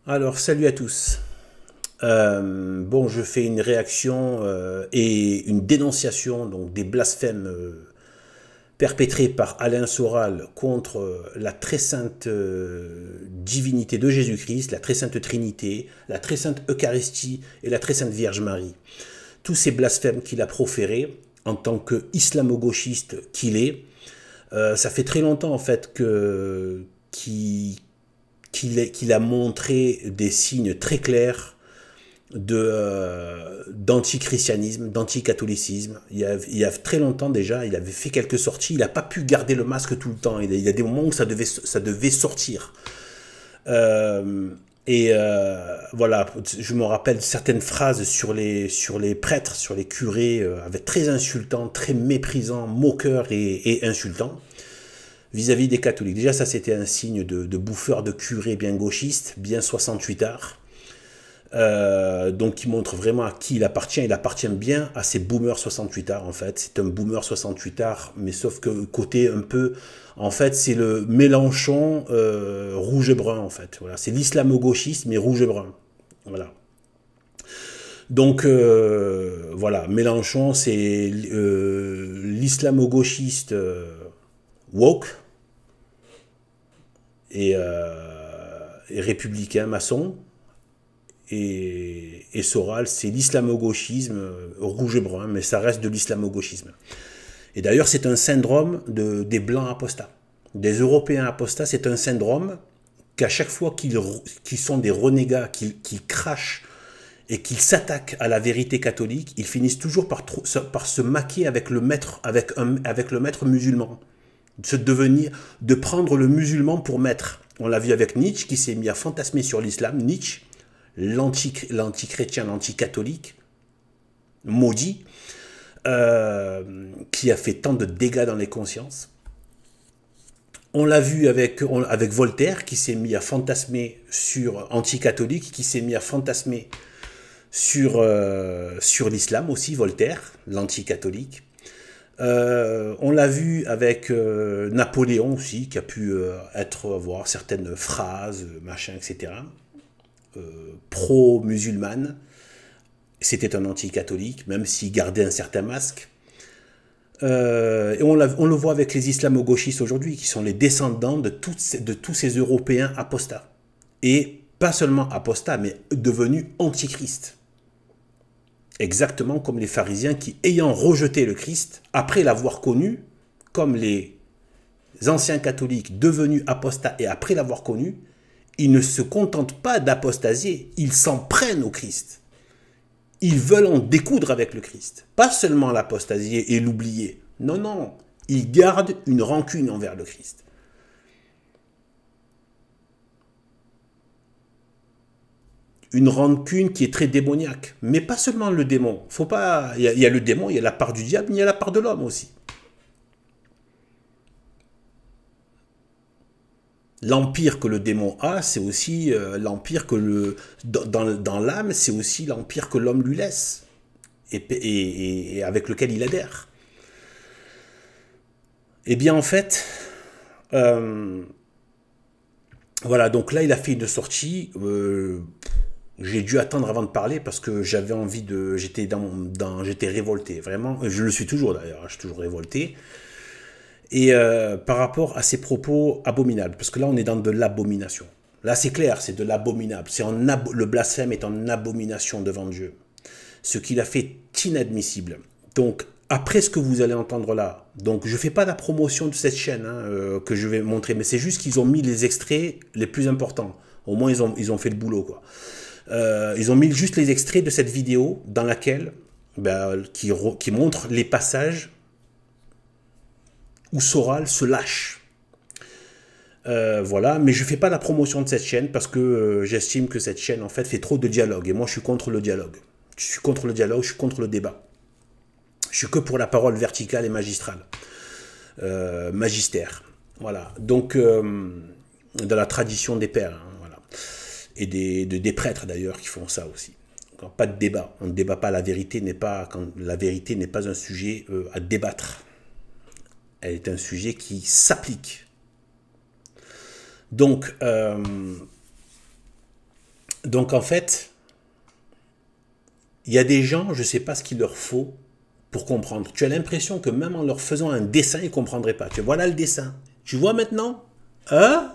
Alors, salut à tous. Bon, je fais une réaction et une dénonciation donc des blasphèmes perpétrés par Alain Soral contre la très sainte divinité de Jésus-Christ, la très sainte Trinité, la très sainte Eucharistie et la très sainte Vierge Marie. Tous ces blasphèmes qu'il a proférés en tant qu'islamo-gauchiste qu'il est, ça fait très longtemps en fait qu'il a montré des signes très clairs d'antichristianisme, d'anticatholicisme. Il y a très longtemps déjà, il avait fait quelques sorties. Il n'a pas pu garder le masque tout le temps. Il y a des moments où ça devait sortir. Voilà, je me rappelle certaines phrases sur les prêtres, sur les curés, avec très insultants, très méprisants, moqueurs et insultants vis-à-vis des catholiques. Déjà, ça, c'était un signe de bouffeur de curé bien gauchiste, bien 68 arts. Donc, qui montre vraiment à qui il appartient. Il appartient bien à ces boomers 68 arts, en fait. C'est un boomer 68 arts, mais sauf que côté un peu... En fait, c'est le Mélenchon rouge-brun, en fait. Voilà, c'est l'islamo-gauchiste, mais rouge-brun. Voilà. Donc, voilà, Mélenchon, c'est l'islamo-gauchiste woke, et républicain maçon. Et Soral, c'est l'islamo-gauchisme rouge-brun, mais ça reste de l'islamo-gauchisme. Et d'ailleurs, c'est un syndrome des blancs apostats. Des Européens apostats, c'est un syndrome qu'à chaque fois qu'ils sont des renégats, qu'ils crachent et qu'ils s'attaquent à la vérité catholique, ils finissent toujours par se maquer avec le maître, avec le maître musulman. De prendre le musulman pour maître. On l'a vu avec Nietzsche qui s'est mis à fantasmer sur l'islam. Nietzsche, l'anti-chrétien, l'anti-catholique, maudit, qui a fait tant de dégâts dans les consciences. On l'a vu avec Voltaire qui s'est mis à fantasmer sur anti-catholique, qui s'est mis à fantasmer sur l'islam aussi, Voltaire, l'anti-catholique. On l'a vu avec Napoléon aussi, qui a pu avoir certaines phrases, machin, etc. Pro-musulmane. C'était un anti-catholique, même s'il gardait un certain masque. Et on le voit avec les islamo-gauchistes aujourd'hui, qui sont les descendants de tous ces Européens apostats. Et pas seulement apostats, mais devenus antichrist. Exactement comme les pharisiens qui, ayant rejeté le Christ, après l'avoir connu, comme les anciens catholiques devenus apostats et après l'avoir connu, ils ne se contentent pas d'apostasier, ils s'en prennent au Christ. Ils veulent en découdre avec le Christ. Pas seulement l'apostasier et l'oublier. Non, non, ils gardent une rancune envers le Christ. Une rancune qui est très démoniaque. Mais pas seulement le démon. Faut pas. Il y a le démon, il y a la part du diable, mais il y a la part de l'homme aussi. L'empire que le démon a, c'est aussi l'empire que dans l'âme, c'est aussi l'empire que l'homme lui laisse et avec lequel il adhère. Eh bien, en fait, voilà. Donc là, il a fait une sortie. J'ai dû attendre avant de parler parce que j'avais envie de... J'étais révolté, vraiment. Je le suis toujours d'ailleurs, je suis toujours révolté. Et par rapport à ces propos abominables, parce que là on est dans de l'abomination. Là c'est clair, c'est de l'abominable. Le blasphème est en abomination devant Dieu. Ce qu'il a fait est inadmissible. Donc après ce que vous allez entendre là, donc je ne fais pas la promotion de cette chaîne que je vais montrer, mais c'est juste qu'ils ont mis les extraits les plus importants. Au moins ils ont fait le boulot, quoi. Ils ont mis juste les extraits de cette vidéo dans laquelle, qui montre les passages où Soral se lâche. Voilà, mais je ne fais pas la promotion de cette chaîne parce que j'estime que cette chaîne en fait fait trop de dialogue et moi je suis contre le dialogue. Je suis contre le dialogue, je suis contre le débat. Je suis que pour la parole verticale et magistrale. Magistère. Voilà. Donc, dans la tradition des pères, hein, voilà. Et des prêtres d'ailleurs qui font ça aussi. Quand pas de débat. On ne débat pas, quand la vérité n'est pas un sujet à débattre. Elle est un sujet qui s'applique. Donc, Donc en fait, il y a des gens, je ne sais pas ce qu'il leur faut pour comprendre. Tu as l'impression que même en leur faisant un dessin, ils ne comprendraient pas. Tu vois, voilà le dessin. Tu vois maintenant? Hein?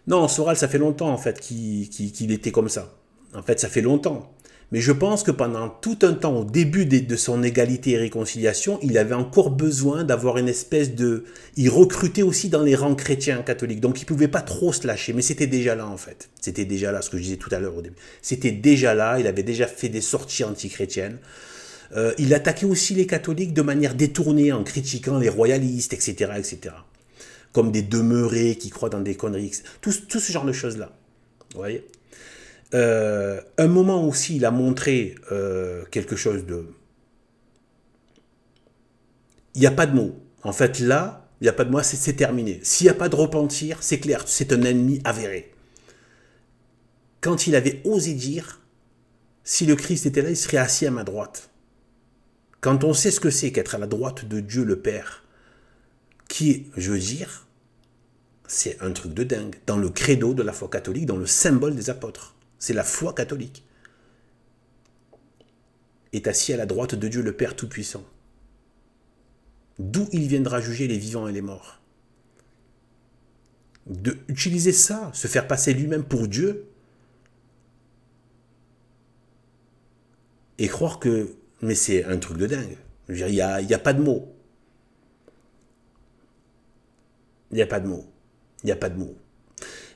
Non, Soral, ça fait longtemps en fait qu'il était comme ça. En fait, ça fait longtemps. Mais je pense que pendant tout un temps, au début de son égalité et réconciliation, il avait encore besoin d'avoir une espèce de... Il recrutait aussi dans les rangs chrétiens catholiques. Donc il ne pouvait pas trop se lâcher. Mais c'était déjà là en fait. C'était déjà là, ce que je disais tout à l'heure au début. C'était déjà là. Il avait déjà fait des sorties antichrétiennes. Il attaquait aussi les catholiques de manière détournée en critiquant les royalistes, etc., etc. Comme des demeurés qui croient dans des conneries. Tout ce genre de choses-là. Vous voyez? Un moment aussi, il a montré quelque chose de... Il n'y a pas de mots. En fait, là, il n'y a pas de mots, c'est terminé. S'il n'y a pas de repentir, c'est clair, c'est un ennemi avéré. Quand il avait osé dire, si le Christ était là, il serait assis à ma droite. Quand on sait ce que c'est qu'être à la droite de Dieu le Père, qui, je veux dire, c'est un truc de dingue. Dans le credo de la foi catholique, dans le symbole des apôtres. C'est la foi catholique. Est assis à la droite de Dieu le Père Tout-Puissant. D'où il viendra juger les vivants et les morts. De utiliser ça, se faire passer lui-même pour Dieu, et croire que... Mais c'est un truc de dingue. Je veux dire, il n'y a pas de mots. Il n'y a pas de mots. Il n'y a pas de mots.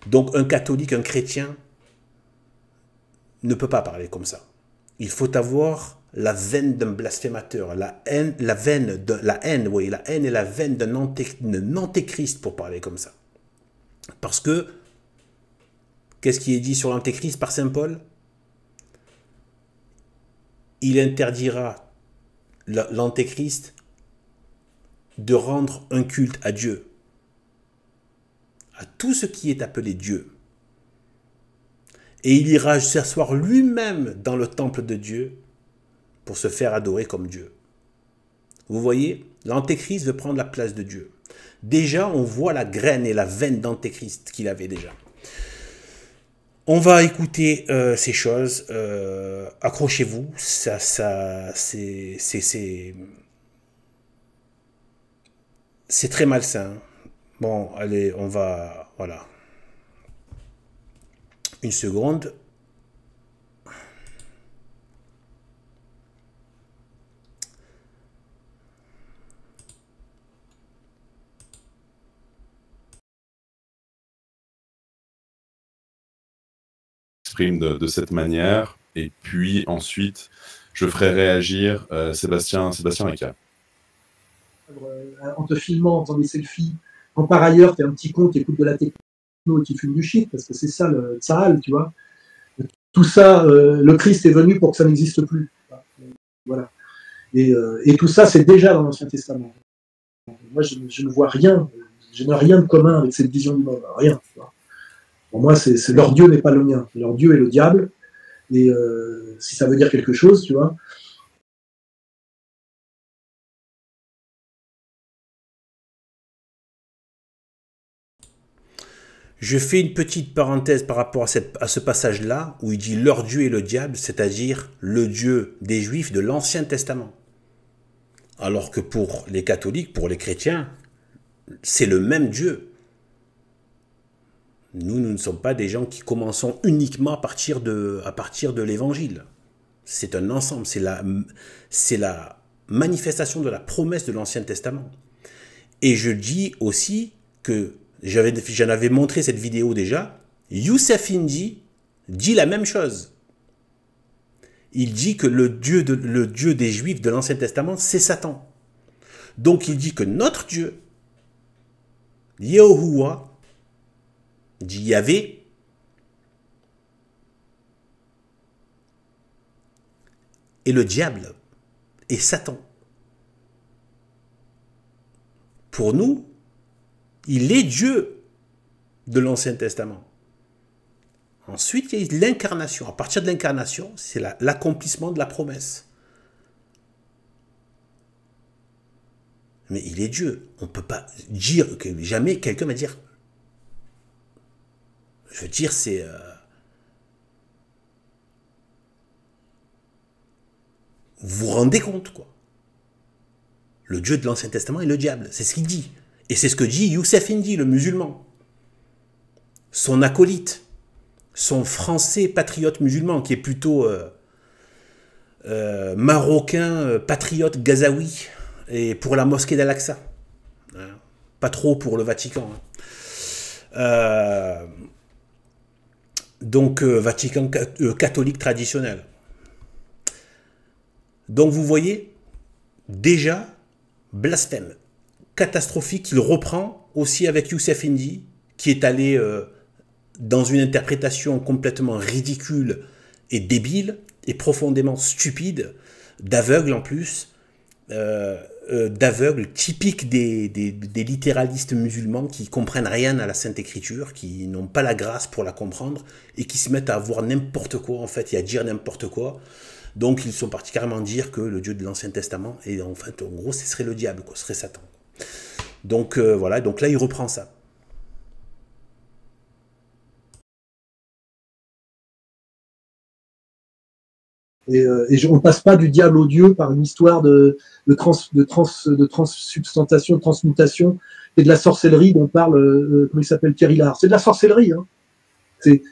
Donc un catholique, un chrétien, ne peut pas parler comme ça. Il faut avoir la veine d'un blasphémateur, la haine et la veine d'un antéchrist pour parler comme ça. Parce que, qu'est-ce qui est dit sur l'antéchrist par saint Paul? Il interdira l'antéchrist de rendre un culte à Dieu, à tout ce qui est appelé Dieu. Et il ira s'asseoir lui-même dans le temple de Dieu pour se faire adorer comme Dieu. Vous voyez, l'antéchrist veut prendre la place de Dieu. Déjà, on voit la graine et la veine d'antéchrist qu'il avait déjà. On va écouter ces choses. Accrochez-vous. C'est très malsain. Bon, allez, on va... Voilà. Une seconde. De cette manière, et puis ensuite je ferai réagir Sébastien Ricard. En te filmant, en faisant des selfies, quand par ailleurs tu es un petit con qui écoute de la techno et qui fume du shit, parce que c'est ça le tsahal, tu vois. Tout ça, le Christ est venu pour que ça n'existe plus. Voilà. Et tout ça, c'est déjà dans l'Ancien Testament. Moi, je ne vois rien, je n'ai rien de commun avec cette vision du monde, rien. Tu vois. Pour moi, leur Dieu n'est pas le mien. Leur Dieu est le diable. Et si ça veut dire quelque chose, tu vois. Je fais une petite parenthèse par rapport à ce passage-là, où il dit leur Dieu est le diable, c'est-à-dire le Dieu des Juifs de l'Ancien Testament. Alors que pour les catholiques, pour les chrétiens, c'est le même Dieu. Nous ne sommes pas des gens qui commençons uniquement à partir de l'évangile. C'est un ensemble, c'est la manifestation de la promesse de l'Ancien Testament. Et je dis aussi que, j'en avais montré cette vidéo déjà, Youssef Indy dit la même chose. Il dit que le Dieu des Juifs de l'Ancien Testament, c'est Satan. Donc il dit que notre Dieu, Yehoua, dit Yahvé, et le diable et Satan. Pour nous, il est Dieu de l'Ancien Testament. Ensuite, il y a l'incarnation. À partir de l'incarnation, c'est l'accomplissement de la promesse. Mais il est Dieu. On ne peut pas dire que jamais quelqu'un va dire... Je veux dire, c'est... Vous vous rendez compte, quoi. Le Dieu de l'Ancien Testament est le diable, c'est ce qu'il dit. Et c'est ce que dit Youssef Indy, le musulman. Son acolyte, son français patriote musulman, qui est plutôt marocain, patriote gazaoui, et pour la mosquée d'Al-Aqsa. Hein. Pas trop pour le Vatican. Hein. Donc, Vatican catholique traditionnel. Donc, vous voyez, déjà, blasphème, catastrophique, il reprend aussi avec Youssef Indy, qui est allé dans une interprétation complètement ridicule et débile, et profondément stupide, d'aveugle en plus, d'aveugle typique des littéralistes musulmans qui comprennent rien à la Sainte Écriture, qui n'ont pas la grâce pour la comprendre, et qui se mettent à voir n'importe quoi, en fait, et à dire n'importe quoi. Donc ils sont partis carrément dire que le Dieu de l'Ancien Testament, et en fait, en gros, ce serait le diable, quoi, ce serait Satan. Donc voilà, donc là il reprend ça. Et on ne passe pas du diable au Dieu par une histoire de transsubstantation, de transmutation et de la sorcellerie dont parle, comment il s'appelle, Thierry Lard. C'est de la sorcellerie. Hein. C'est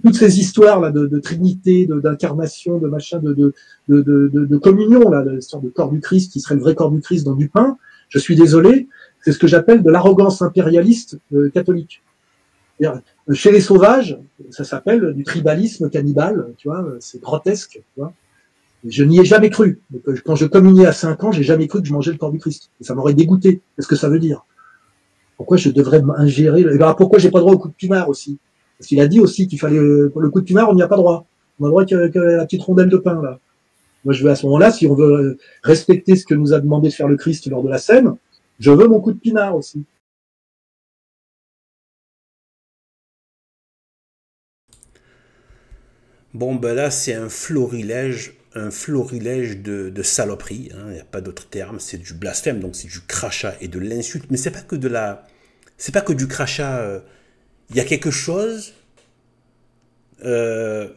toutes ces histoires là de trinité, d'incarnation, de machin, de communion là, l'histoire de corps du Christ qui serait le vrai corps du Christ dans du pain. Je suis désolé, c'est ce que j'appelle de l'arrogance impérialiste catholique. Chez les sauvages, ça s'appelle du tribalisme cannibale, tu vois, c'est grotesque, tu vois. Je n'y ai jamais cru. Quand je communiais à 5 ans, j'ai jamais cru que je mangeais le corps du Christ. Et ça m'aurait dégoûté. Qu'est-ce que ça veut dire? Pourquoi je devrais ingérer pourquoi j'ai pas droit au coup de pinard aussi? Parce qu'il a dit aussi qu'il fallait pour le coup de pinard, on n'y a pas droit. On a droit que la petite rondelle de pain là. Moi, je veux à ce moment-là, si on veut respecter ce que nous a demandé de faire le Christ lors de la scène, je veux mon coup de pinard aussi. Bon, ben là, c'est un florilège de saloperie, hein, il n'y a pas d'autre terme, c'est du blasphème, donc c'est du crachat et de l'insulte, mais c'est pas que c'est pas que du crachat, il y a quelque chose, il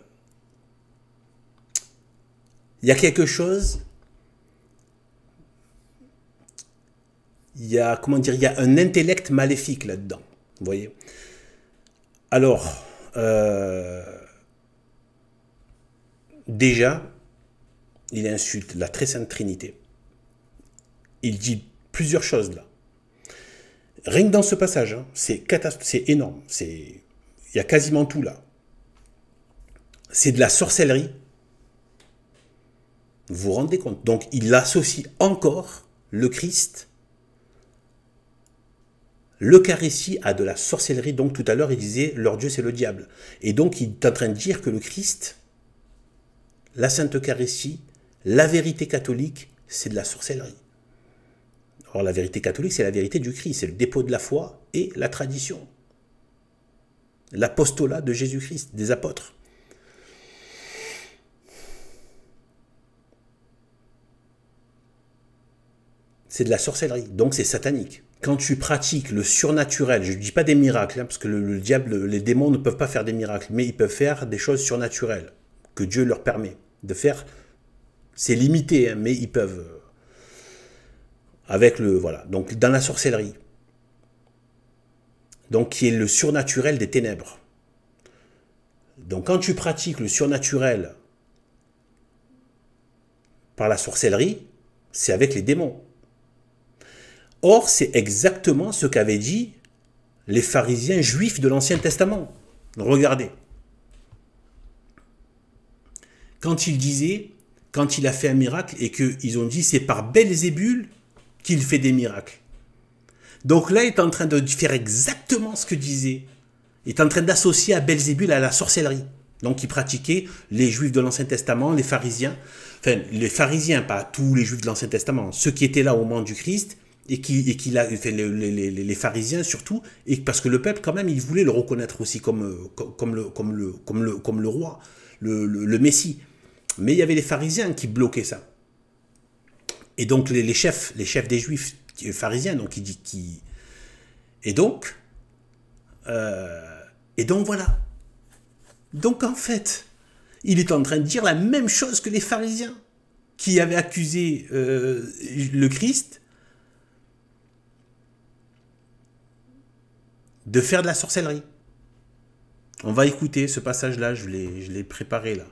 y a quelque chose, il y a, comment dire, il y a un intellect maléfique là-dedans, vous voyez. Alors, déjà, il insulte la très sainte Trinité. Il dit plusieurs choses là. Rien que dans ce passage, hein, c'est énorme. Il y a quasiment tout là. C'est de la sorcellerie. Vous vous rendez compte? Donc il associe encore le Christ, l'Eucharistie à de la sorcellerie. Donc tout à l'heure il disait leur Dieu c'est le diable. Et donc il est en train de dire que le Christ, la Sainte Eucharistie, la vérité catholique, c'est de la sorcellerie. Or, la vérité catholique, c'est la vérité du Christ, c'est le dépôt de la foi et la tradition. L'apostolat de Jésus-Christ, des apôtres. C'est de la sorcellerie, donc c'est satanique. Quand tu pratiques le surnaturel, je ne dis pas des miracles, hein, parce que le diable, les démons ne peuvent pas faire des miracles, mais ils peuvent faire des choses surnaturelles, que Dieu leur permet de faire. C'est limité, hein, mais ils peuvent. Avec le. Voilà. Donc, dans la sorcellerie. Donc, qui est le surnaturel des ténèbres. Donc, quand tu pratiques le surnaturel par la sorcellerie, c'est avec les démons. Or, c'est exactement ce qu'avaient dit les pharisiens juifs de l'Ancien Testament. Regardez. Quand il disait, quand il a fait un miracle et qu'ils ont dit c'est par Belzébul qu'il fait des miracles. Donc là, il est en train de faire exactement ce que disait. Il est en train d'associer à Belzébul à la sorcellerie. Donc il pratiquait les juifs de l'Ancien Testament, les pharisiens. Enfin, les pharisiens, pas tous les juifs de l'Ancien Testament. Ceux qui étaient là au moment du Christ les pharisiens surtout, et parce que le peuple quand même, il voulait le reconnaître aussi comme le roi, le Messie. Mais il y avait les pharisiens qui bloquaient ça. Et donc les chefs des juifs pharisiens, donc et donc voilà. Donc en fait, il est en train de dire la même chose que les pharisiens, qui avait accusé le Christ de faire de la sorcellerie. On va écouter ce passage-là, je l'ai préparé là.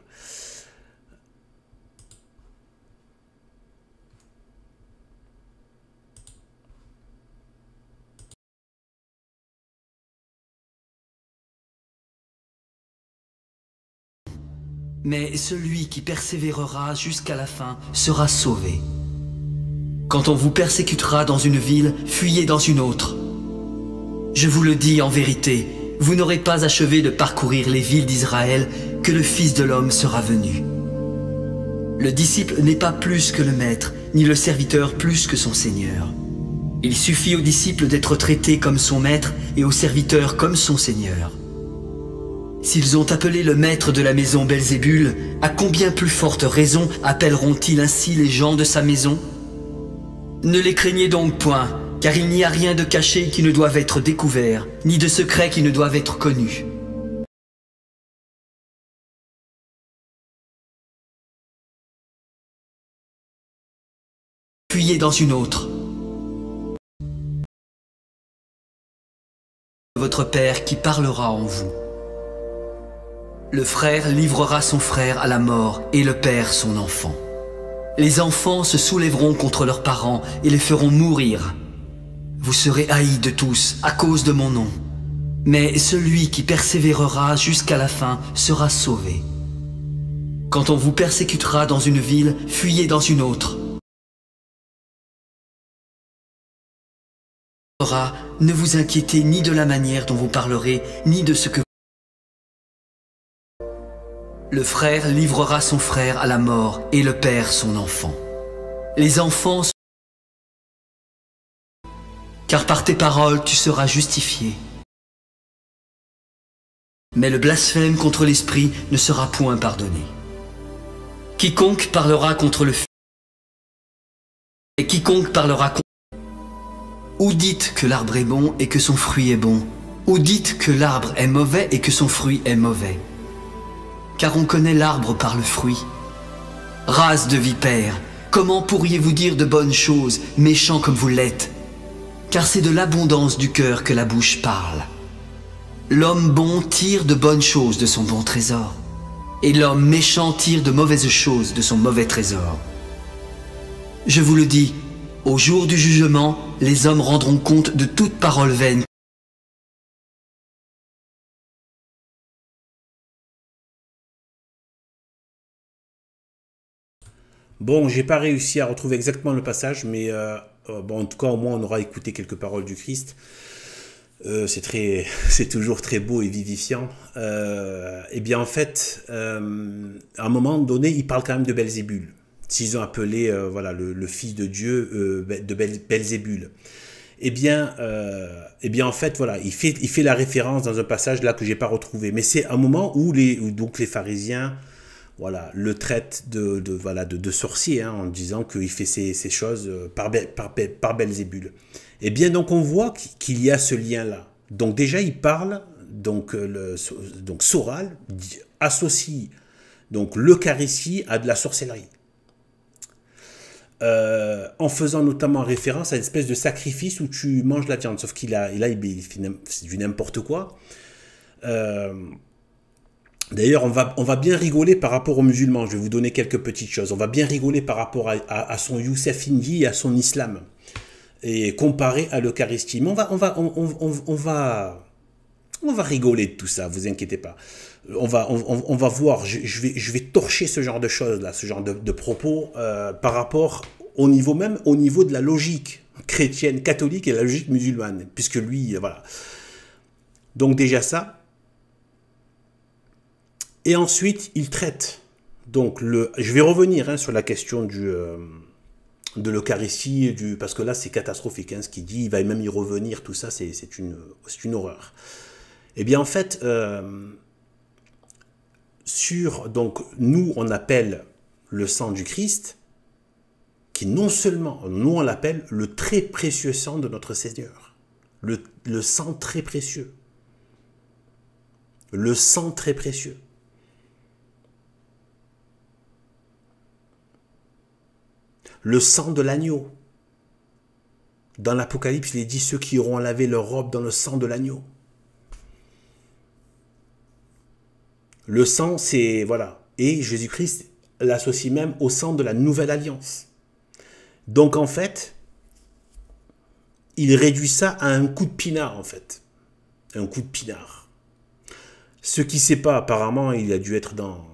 Mais celui qui persévérera jusqu'à la fin sera sauvé. Quand on vous persécutera dans une ville, fuyez dans une autre. Je vous le dis en vérité, vous n'aurez pas achevé de parcourir les villes d'Israël que le Fils de l'homme sera venu. Le disciple n'est pas plus que le maître, ni le serviteur plus que son Seigneur. Il suffit au disciple d'être traité comme son maître et au serviteur comme son Seigneur. S'ils ont appelé le maître de la maison Belzébul, à combien plus forte raison appelleront-ils ainsi les gens de sa maison? Ne les craignez donc point, car il n'y a rien de caché qui ne doive être découvert, ni de secret qui ne doive être connu. Fuyez dans une autre. Votre Père qui parlera en vous. Le frère livrera son frère à la mort et le père son enfant. Les enfants se soulèveront contre leurs parents et les feront mourir. Vous serez haïs de tous à cause de mon nom. Mais celui qui persévérera jusqu'à la fin sera sauvé. Quand on vous persécutera dans une ville, fuyez dans une autre. Ne vous inquiétez ni de la manière dont vous parlerez, ni de ce que le frère livrera son frère à la mort et le père son enfant. Les enfants, car par tes paroles tu seras justifié. Mais le blasphème contre l'Esprit ne sera point pardonné. Quiconque parlera contre le Fils, et quiconque parlera contre... Ou dites que l'arbre est bon et que son fruit est bon, ou dites que l'arbre est mauvais et que son fruit est mauvais. Car on connaît l'arbre par le fruit. Race de vipères, comment pourriez-vous dire de bonnes choses, méchants comme vous l'êtes? Car c'est de l'abondance du cœur que la bouche parle. L'homme bon tire de bonnes choses de son bon trésor, et l'homme méchant tire de mauvaises choses de son mauvais trésor. Je vous le dis, au jour du jugement, les hommes rendront compte de toute parole vaine. Bon, j'ai pas réussi à retrouver exactement le passage, mais bon, en tout cas, au moins, on aura écouté quelques paroles du Christ. C'est toujours très beau et vivifiant. Eh bien, en fait, à un moment donné, il parle quand même de Belzébul. S'ils ont appelé voilà, le fils de Dieu de Belzébul. Eh bien, en fait, voilà, il fait la référence dans un passage là que j'ai pas retrouvé. Mais c'est un moment où donc les pharisiens, voilà, le traitent de sorcier, hein, en disant qu'il fait ces choses par Belzébul. Eh bien, donc on voit qu'il y a ce lien-là. Donc déjà, il parle, donc Soral associe donc l'Eucharistie à de la sorcellerie. En faisant notamment référence à une espèce de sacrifice où tu manges la viande, sauf qu'il fait du n'importe quoi. D'ailleurs, on va bien rigoler par rapport aux musulmans. Je vais vous donner quelques petites choses. On va bien rigoler par rapport à son Youssef Indy et à son islam, et comparé à l'Eucharistie. Mais on va rigoler de tout ça, vous inquiétez pas. On va voir, je vais torcher ce genre de choses là, ce genre de propos par rapport au niveau de la logique chrétienne, catholique et la logique musulmane, puisque lui, voilà. Donc déjà ça. Et ensuite, il traite. Donc je vais revenir sur la question de l'Eucharistie, parce que là c'est catastrophique, hein, ce qu'il dit, il va même y revenir, tout ça, c'est une horreur. Eh bien en fait, donc nous on appelle le sang du Christ, qui non seulement, nous on l'appelle le très précieux sang de notre Seigneur, le sang très précieux, le sang très précieux. Le sang de l'agneau. Dans l'Apocalypse, il est dit ceux qui auront lavé leur robe dans le sang de l'agneau. Le sang, c'est... Voilà. Et Jésus-Christ l'associe même au sang de la nouvelle alliance. Donc, en fait, il réduit ça à un coup de pinard, en fait. Un coup de pinard. Ce qui ne sait pas, apparemment, il a dû être dans...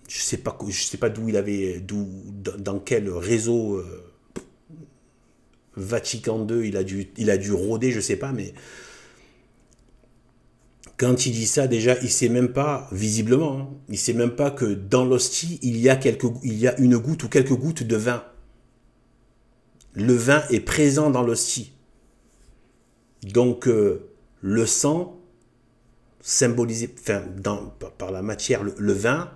Je sais pas d'où il avait... Dans quel réseau... Vatican II, il a dû rôder, je sais pas, mais quand il dit ça, déjà, il sait même pas, visiblement, hein, il sait même pas que dans l'hostie, il y a une goutte ou quelques gouttes de vin. Le vin est présent dans l'hostie. Donc, le sang, symbolisé, enfin, par la matière, le vin,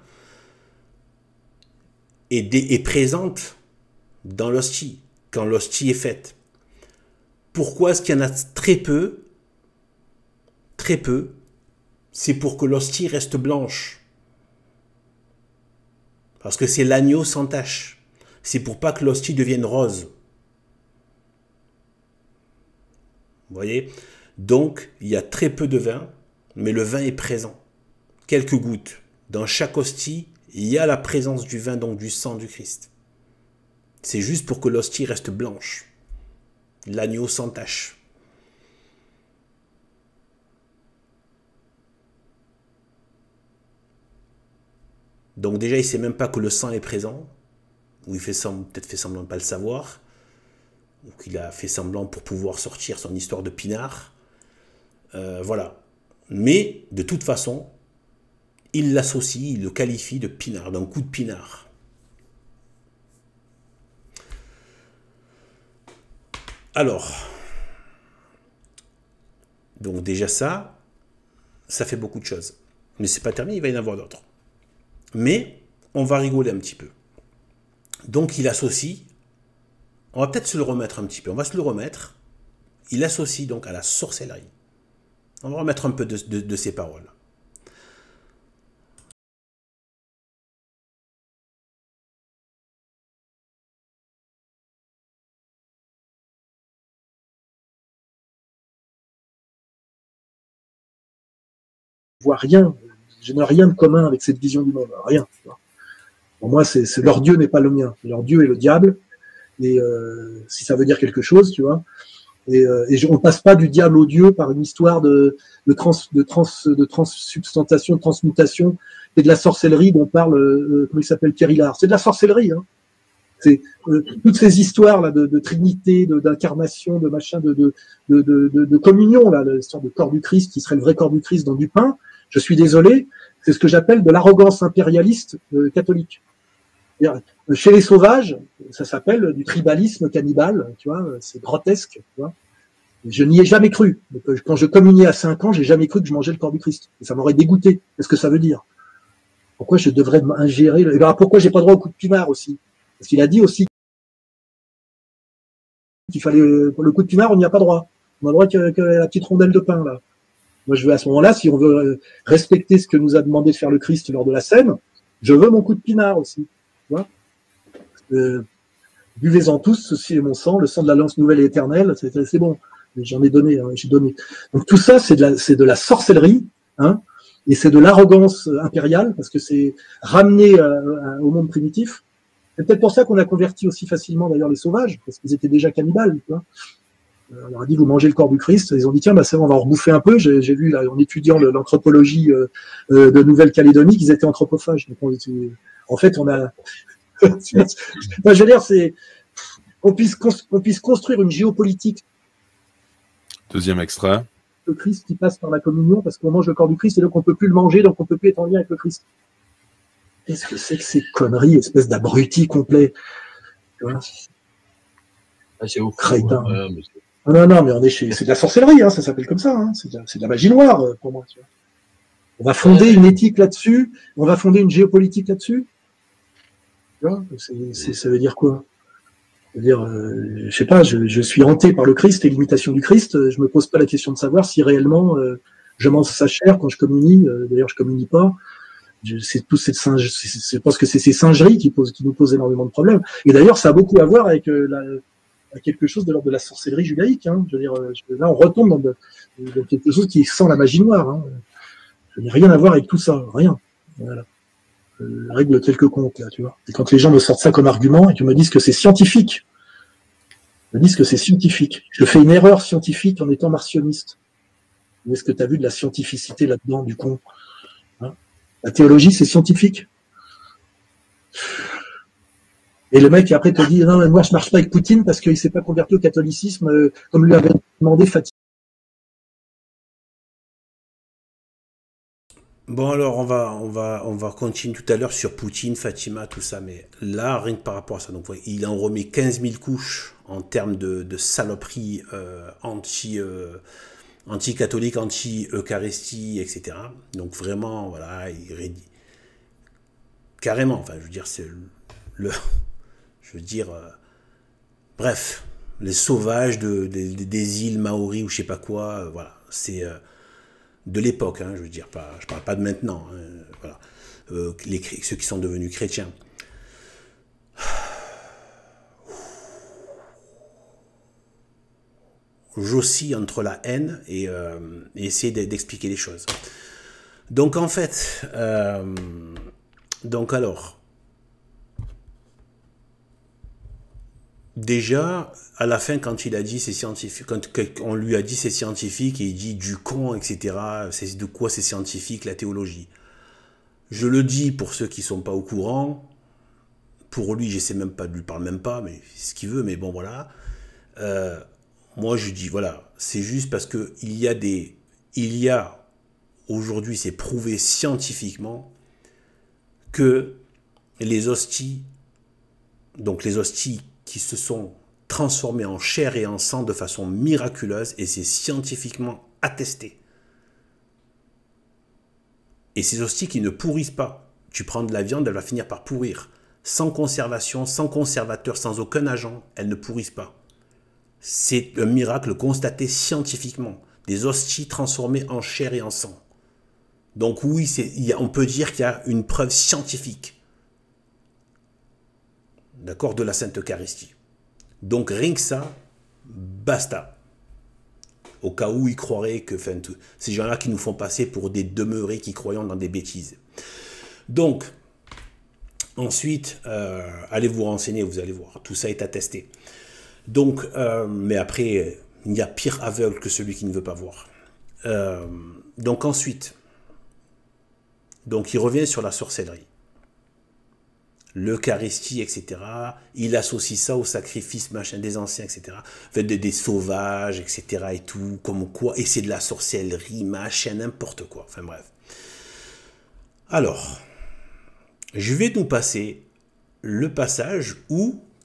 est présente dans l'hostie. Quand l'hostie est faite. Pourquoi est-ce qu'il y en a très peu? Très peu. C'est pour que l'hostie reste blanche. Parce que c'est l'agneau sans tache. C'est pour pas que l'hostie devienne rose. Vous voyez? Donc, il y a très peu de vin, mais le vin est présent. Quelques gouttes. Dans chaque hostie, il y a la présence du vin, donc du sang du Christ. C'est juste pour que l'hostie reste blanche. L'agneau sans tache. Donc déjà, il ne sait même pas que le sang est présent. Ou il peut-être fait semblant de ne pas le savoir. Ou qu'il a fait semblant pour pouvoir sortir son histoire de pinard. Voilà. Mais, de toute façon, il l'associe, il le qualifie de pinard, d'un coup de pinard. Alors, donc déjà ça fait beaucoup de choses. Mais c'est pas terminé, il va y en avoir d'autres. Mais on va rigoler un petit peu. Donc il associe, on va peut-être se le remettre un petit peu, on va se le remettre. Il associe donc à la sorcellerie. On va remettre un peu de ces paroles. Vois rien, je n'ai rien de commun avec cette vision du monde, rien. Pour moi, leur Dieu n'est pas le mien, leur Dieu est le diable, et si ça veut dire quelque chose, tu vois, et on ne passe pas du diable au Dieu par une histoire de transsubstantation, de transmutation, et de la sorcellerie dont parle, comment il s'appelle, Pierre Hillard. C'est de la sorcellerie, hein. C'est toutes ces histoires là de trinité, d'incarnation, de machin, de communion là, l'histoire de corps du Christ qui serait le vrai corps du Christ dans du pain. Je suis désolé, c'est ce que j'appelle de l'arrogance impérialiste catholique. Chez les sauvages, ça s'appelle du tribalisme cannibale, tu vois, c'est grotesque, tu vois. Je n'y ai jamais cru. Quand je communiais à 5 ans, j'ai jamais cru que je mangeais le corps du Christ. Et ça m'aurait dégoûté. Qu'est-ce que ça veut dire? Pourquoi je devrais ingérer pourquoi j'ai pas droit au coup de pinard aussi? Parce qu'il a dit aussi qu'il fallait, pour le coup de pinard, on n'y a pas droit. On a droit que la petite rondelle de pain, là. Moi, je veux, à ce moment-là, si on veut respecter ce que nous a demandé de faire le Christ lors de la scène, je veux mon coup de pinard aussi. Tu vois, buvez-en tous, ceci est mon sang, le sang de l'alliance nouvelle et éternelle, c'est bon. J'en ai donné, hein, j'ai donné. Donc tout ça, c'est de la sorcellerie, hein, et c'est de l'arrogance impériale, parce que c'est ramené au monde primitif. C'est peut-être pour ça qu'on a converti aussi facilement d'ailleurs les sauvages, parce qu'ils étaient déjà cannibales. Tu vois. On leur a dit vous mangez le corps du Christ. Ils ont dit tiens bah c'est bon, on va en rebouffer un peu. J'ai vu là en étudiant l'anthropologie de Nouvelle-Calédonie qu'ils étaient anthropophages. Donc en fait on a. Je veux dire c'est qu'on puisse construire une géopolitique. Deuxième extrait. Le Christ qui passe par la communion parce qu'on mange le corps du Christ et donc on peut plus le manger, donc on peut plus être en lien avec le Christ. Qu'est-ce que c'est que ces conneries, espèce d'abruti complet? C'est au crétin. Non, mais c'est de la sorcellerie, hein, ça s'appelle comme ça. Hein, c'est de la magie noire pour moi. Tu vois. On va fonder une éthique là-dessus, on va fonder une géopolitique là-dessus. Ça veut dire quoi? Ça veut dire, je sais pas, je suis hanté par le Christ et l'imitation du Christ. Je me pose pas la question de savoir si réellement je mange sa chair quand je communie. D'ailleurs, je communie pas. C'est tous ces singes, je pense que c'est ces singeries qui nous posent énormément de problèmes. Et d'ailleurs, ça a beaucoup à voir avec quelque chose de l'ordre de la sorcellerie judaïque. Hein. Je veux dire, là, on retombe dans quelque chose qui sent la magie noire. Hein. Je n'ai rien à voir avec tout ça, rien. Voilà. La règle quelques comptes, là, tu vois. Et quand les gens me sortent ça comme argument et qu'ils me disent que c'est scientifique, je fais une erreur scientifique en étant martionniste. Où est-ce que tu as vu de la scientificité là-dedans, du con, hein? La théologie, c'est scientifique. Et le mec, après, te dit, non, mais moi, je marche pas avec Poutine parce qu'il s'est pas converti au catholicisme, comme lui avait demandé Fatima. Bon, alors, on va continuer tout à l'heure sur Poutine, Fatima, tout ça, mais là, rien que par rapport à ça, donc, il en remet 15 000 couches en termes de saloperie anti-catholique, anti-Eucharistie, etc. Donc, vraiment, voilà, carrément, enfin, je veux dire, c'est je veux dire, bref, les sauvages des îles Maoris ou je sais pas quoi, voilà, c'est de l'époque, hein, je veux dire, je parle pas de maintenant, hein, voilà, ceux qui sont devenus chrétiens. J'oscille entre la haine et essayer d'expliquer les choses. Donc en fait, donc alors, déjà, à la fin, quand il a dit c'est scientifique, quand on lui a dit c'est scientifique, et il dit du con, etc., c'est de quoi c'est scientifique, la théologie. Je le dis pour ceux qui ne sont pas au courant, pour lui, j'essaie même pas de lui parler même pas, mais c'est ce qu'il veut, mais bon, voilà. Moi, je dis, voilà, c'est juste parce que il y a, aujourd'hui, c'est prouvé scientifiquement que les hosties, donc les hosties qui se sont transformées en chair et en sang de façon miraculeuse, et c'est scientifiquement attesté. Et ces hosties qui ne pourrissent pas. Tu prends de la viande, elle va finir par pourrir. Sans conservation, sans conservateur, sans aucun agent, elles ne pourrissent pas. C'est un miracle constaté scientifiquement. Des hosties transformées en chair et en sang. Donc oui, on peut dire qu'il y a une preuve scientifique, d'accord, de la Sainte Eucharistie. Donc rien que ça, basta. Au cas où ils croiraient que, enfin, ces gens-là qui nous font passer pour des demeurés qui croyons dans des bêtises. Donc, ensuite, allez vous renseigner, vous allez voir, tout ça est attesté. Donc, mais après, il y a pire aveugle que celui qui ne veut pas voir. Donc ensuite, donc il revient sur la sorcellerie. L'Eucharistie, etc. Il associe ça au sacrifice machin des anciens, etc. Enfin, des sauvages, etc. et tout, comme quoi, et c'est de la sorcellerie, machin, n'importe quoi. Enfin bref. Alors, je vais nous passer le passage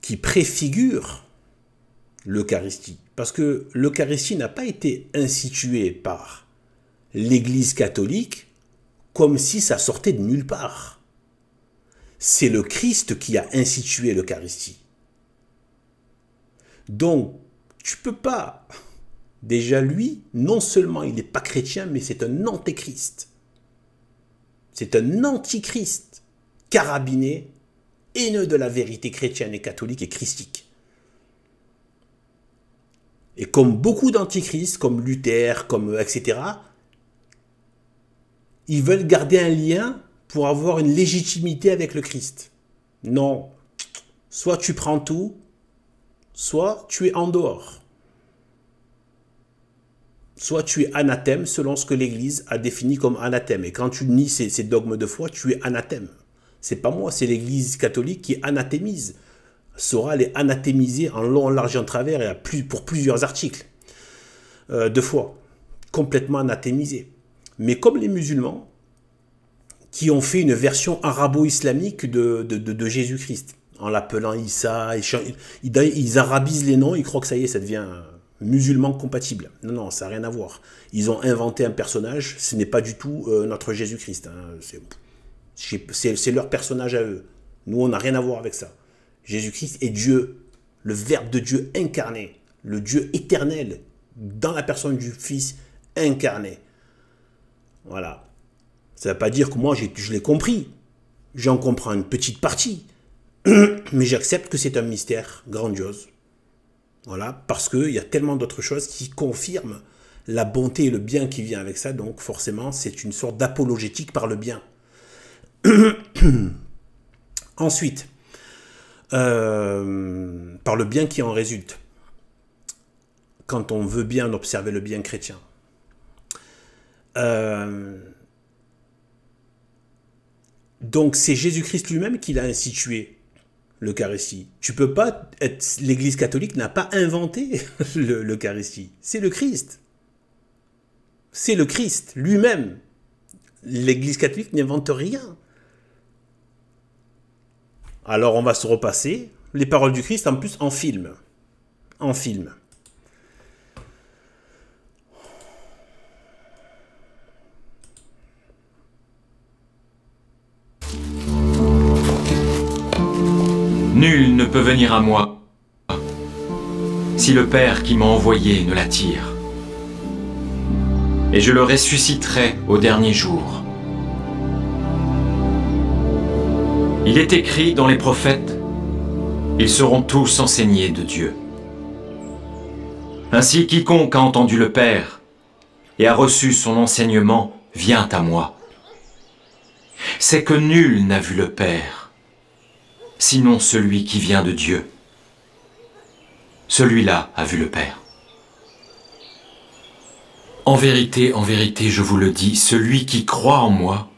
qui préfigure l'Eucharistie. Parce que l'Eucharistie n'a pas été instituée par l'Église catholique comme si ça sortait de nulle part. C'est le Christ qui a institué l'Eucharistie. Donc, tu peux pas... Déjà, lui, non seulement il n'est pas chrétien, mais c'est un antéchrist. C'est un antichrist, carabiné, haineux de la vérité chrétienne et catholique et christique. Et comme beaucoup d'antichrists, comme Luther, comme etc., ils veulent garder un lien pour avoir une légitimité avec le Christ. Non. Soit tu prends tout, soit tu es en dehors. Soit tu es anathème selon ce que l'Église a défini comme anathème. Et quand tu nies ces dogmes de foi, tu es anathème. C'est pas moi, c'est l'Église catholique qui anathémise. Saura les anathémiser en long, en large et en travers et pour plusieurs articles de foi. Complètement anathémisé. Mais comme les musulmans, qui ont fait une version arabo-islamique de Jésus-Christ, en l'appelant Issa, ils arabisent les noms, ils croient que ça y est, ça devient musulman compatible. Non, non, ça n'a rien à voir. Ils ont inventé un personnage, ce n'est pas du tout notre Jésus-Christ. Hein. C'est leur personnage à eux. Nous, on n'a rien à voir avec ça. Jésus-Christ est Dieu, le Verbe de Dieu incarné, le Dieu éternel, dans la personne du Fils incarné. Voilà. Ça ne veut pas dire que moi, je l'ai compris. J'en comprends une petite partie. Mais j'accepte que c'est un mystère grandiose. Voilà, parce qu'il y a tellement d'autres choses qui confirment la bonté et le bien qui vient avec ça. Donc forcément, c'est une sorte d'apologétique par le bien. Ensuite, par le bien qui en résulte. Quand on veut bien observer le bien chrétien. Donc c'est Jésus-Christ lui-même qui l'a institué, l'Eucharistie. Tu peux pas être... L'Église catholique n'a pas inventé l'Eucharistie. C'est le Christ. C'est le Christ lui-même. L'Église catholique n'invente rien. Alors on va se repasser les paroles du Christ en plus en film. En film. Nul ne peut venir à moi si le Père qui m'a envoyé ne l'attire. Et je le ressusciterai au dernier jour. Il est écrit dans les prophètes, ils seront tous enseignés de Dieu. Ainsi quiconque a entendu le Père et a reçu son enseignement vient à moi. C'est que nul n'a vu le Père, sinon celui qui vient de Dieu. Celui-là a vu le Père. En vérité, je vous le dis, celui qui croit en moi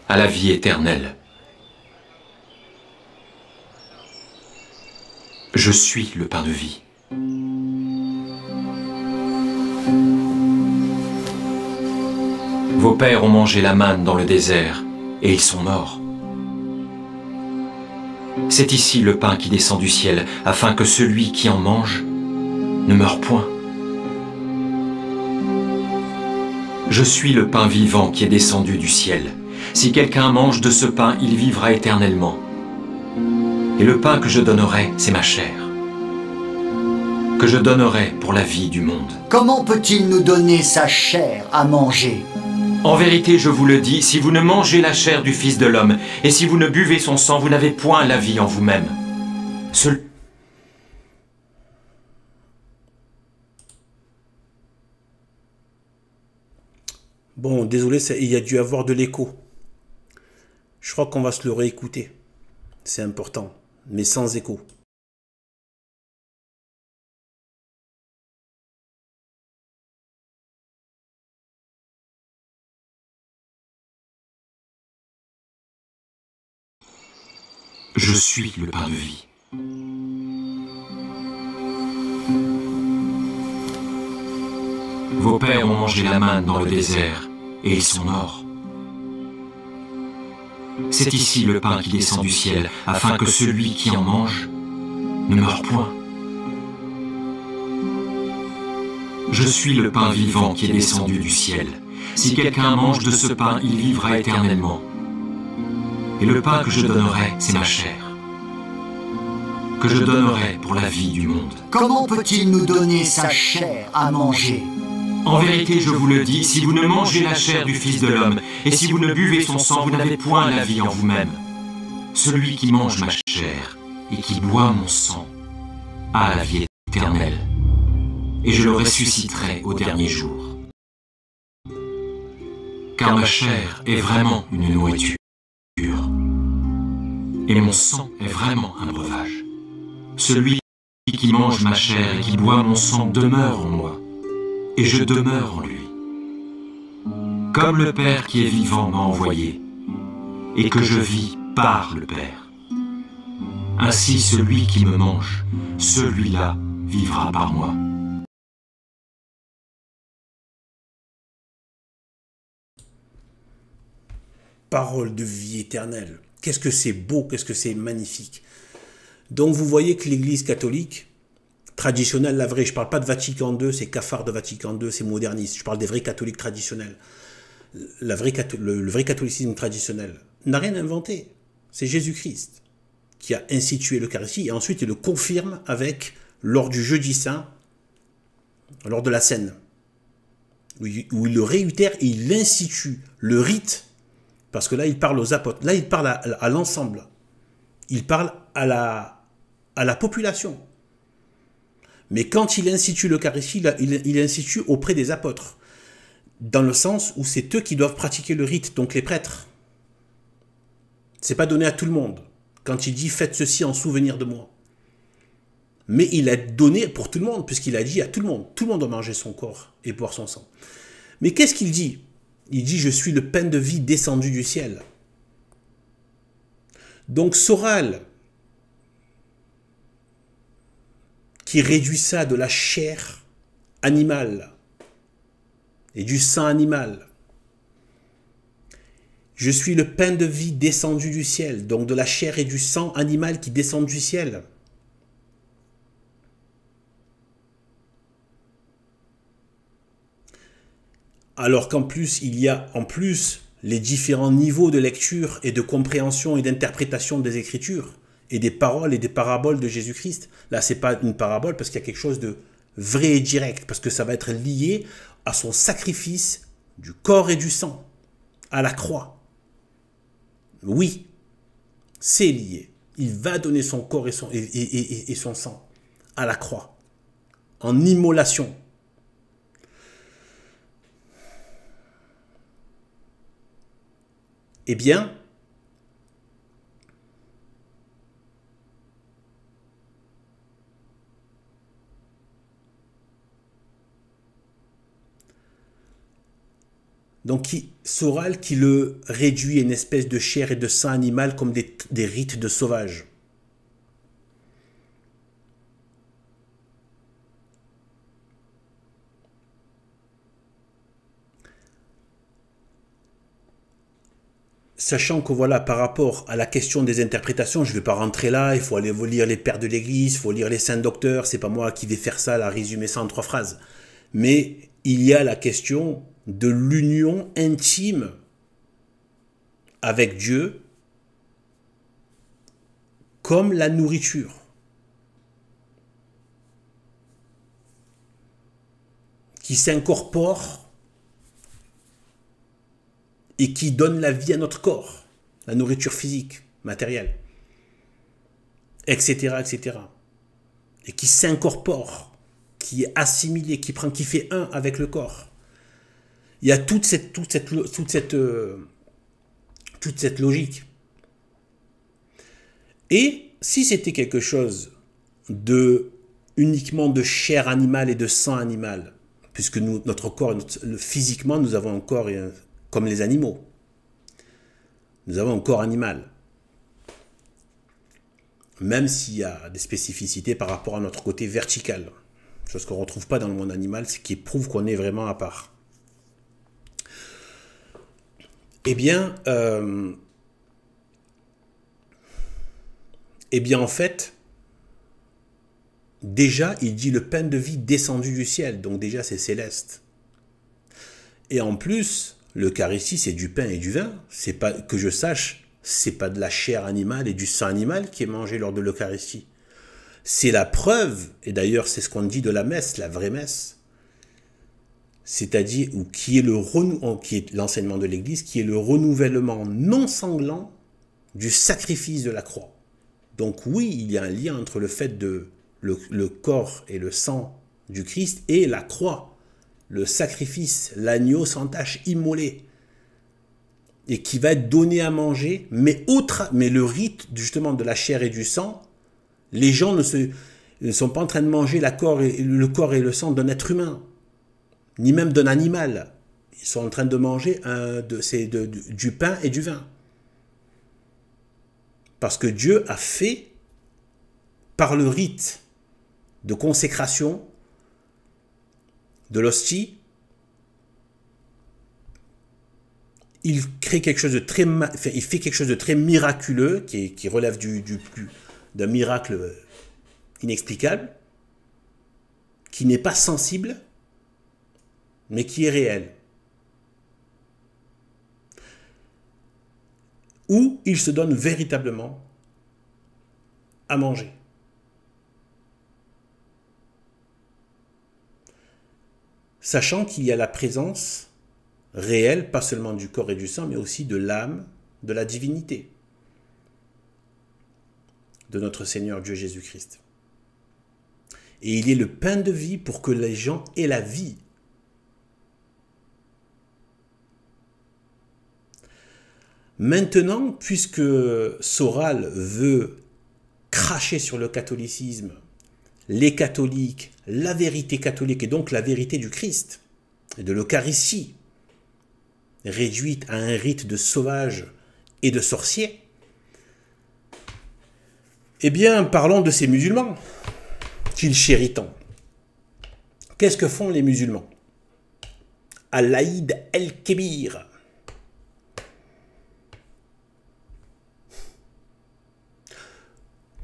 a la vie éternelle. Je suis le pain de vie. Vos pères ont mangé la manne dans le désert, et ils sont morts. C'est ici le pain qui descend du ciel, afin que celui qui en mange ne meure point. Je suis le pain vivant qui est descendu du ciel. Si quelqu'un mange de ce pain, il vivra éternellement. Et le pain que je donnerai, c'est ma chair, que je donnerai pour la vie du monde. Comment peut-il nous donner sa chair à manger? En vérité, je vous le dis, si vous ne mangez la chair du Fils de l'homme, et si vous ne buvez son sang, vous n'avez point la vie en vous-même. Bon, désolé, il y a dû avoir de l'écho. Je crois qu'on va se le réécouter. C'est important, mais sans écho. Je suis le pain de vie. Vos pères ont mangé la manne dans le désert, et ils sont morts. C'est ici le pain qui descend du ciel, afin que celui qui en mange ne meure point. Je suis le pain vivant qui est descendu du ciel. Si quelqu'un mange de ce pain, il vivra éternellement. Et le pain que je donnerai, c'est ma chair, que je donnerai pour la vie du monde. Comment peut-il nous donner sa chair à manger? En vérité, je vous le dis, si vous ne mangez la chair du Fils de l'homme, et si vous ne buvez son sang, vous n'avez point la vie en vous-même. Celui qui mange ma chair et qui boit mon sang a la vie éternelle, et je le ressusciterai au dernier jour. Car ma chair est vraiment une nourriture, et mon sang est vraiment un breuvage. Celui qui mange ma chair et qui boit mon sang demeure en moi, et je demeure en lui. Comme le Père qui est vivant m'a envoyé, et que je vis par le Père. Ainsi celui qui me mange, celui-là vivra par moi. Parole de vie éternelle. Qu'est-ce que c'est beau, qu'est-ce que c'est magnifique. Donc vous voyez que l'Église catholique traditionnelle, la vraie, je ne parle pas de Vatican II, c'est cafard de Vatican II, c'est moderniste, je parle des vrais catholiques traditionnels. Le vrai catholicisme traditionnel n'a rien inventé. C'est Jésus-Christ qui a institué l'Eucharistie et ensuite il le confirme avec, lors du jeudi saint, lors de la scène. où il le réitère et il institue le rite, parce que là il parle aux apôtres, là il parle à l'ensemble, il parle à la population. Mais quand il institue l'Eucharistie, il institue auprès des apôtres, dans le sens où c'est eux qui doivent pratiquer le rite, donc les prêtres. C'est pas donné à tout le monde. Quand il dit « faites ceci en souvenir de moi ». Mais il a donné pour tout le monde, puisqu'il a dit à tout le monde doit manger son corps et boire son sang. Mais qu'est-ce qu'il dit? Il dit « je suis le pain de vie descendu du ciel ». Donc Soral, qui réduit ça de la chair animale et du sang animal. Je suis le pain de vie descendu du ciel, donc de la chair et du sang animal qui descendent du ciel. Alors qu'en plus, il y a en plus les différents niveaux de lecture et de compréhension et d'interprétation des Écritures et des paroles et des paraboles de Jésus-Christ. Là, ce n'est pas une parabole parce qu'il y a quelque chose de vrai et direct, parce que ça va être lié à son sacrifice du corps et du sang, à la croix. Oui, c'est lié. Il va donner son corps et son sang à la croix, en immolation. Eh bien, donc Soral qui le réduit à une espèce de chair et de sang animal comme des rites de sauvages. Sachant que voilà, par rapport à la question des interprétations, je ne vais pas rentrer là, il faut aller lire les pères de l'Église, il faut lire les saints docteurs, c'est pas moi qui vais faire ça, là, résumer ça en 3 phrases. Mais il y a la question de l'union intime avec Dieu comme la nourriture. Qui s'incorpore et qui donne la vie à notre corps, la nourriture physique, matérielle, etc., etc. Et qui s'incorpore, qui est assimilé, qui fait un avec le corps. Il y a toute cette logique. Et si c'était quelque chose uniquement de chair animale et de sang animal, puisque notre corps, physiquement, nous avons un corps comme les animaux. Nous avons un corps animal. Même s'il y a des spécificités par rapport à notre côté vertical. Chose qu'on ne retrouve pas dans le monde animal, ce qui prouve qu'on est vraiment à part. Eh bien, en fait, déjà, il dit le pain de vie descendu du ciel. Donc déjà, c'est céleste. Et en plus, l'Eucharistie, c'est du pain et du vin. C'est pas, que je sache, c'est pas de la chair animale et du sang animal qui est mangé lors de l'Eucharistie. C'est la preuve, et d'ailleurs c'est ce qu'on dit de la messe, la vraie messe, c'est-à-dire qui est l'enseignement de l'Église, qui est le renouvellement non sanglant du sacrifice de la croix. Donc oui, il y a un lien entre le fait de le corps et le sang du Christ et la croix. Le sacrifice, l'agneau sans tache immolé, et qui va être donné à manger, mais le rite justement de la chair et du sang, les gens ne sont pas en train de manger le corps et le sang d'un être humain, ni même d'un animal. Ils sont en train de manger du pain et du vin. Parce que Dieu a fait, par le rite de consécration, de l'hostie, il fait quelque chose de très miraculeux, qui relève d'un miracle inexplicable, qui n'est pas sensible, mais qui est réel. Où il se donne véritablement à manger. sachant qu'il y a la présence réelle, pas seulement du corps et du sang, mais aussi de l'âme, de la divinité de notre Seigneur Dieu Jésus-Christ. Et il est le pain de vie pour que les gens aient la vie. Maintenant, puisque Soral veut cracher sur le catholicisme, les catholiques, la vérité catholique et donc la vérité du Christ et de l'Eucharistie, réduite à un rite de sauvages et de sorciers, eh bien, parlons de ces musulmans qu'il chérit tant. Qu'est-ce que font les musulmans? À l'Aïd el-Kébir.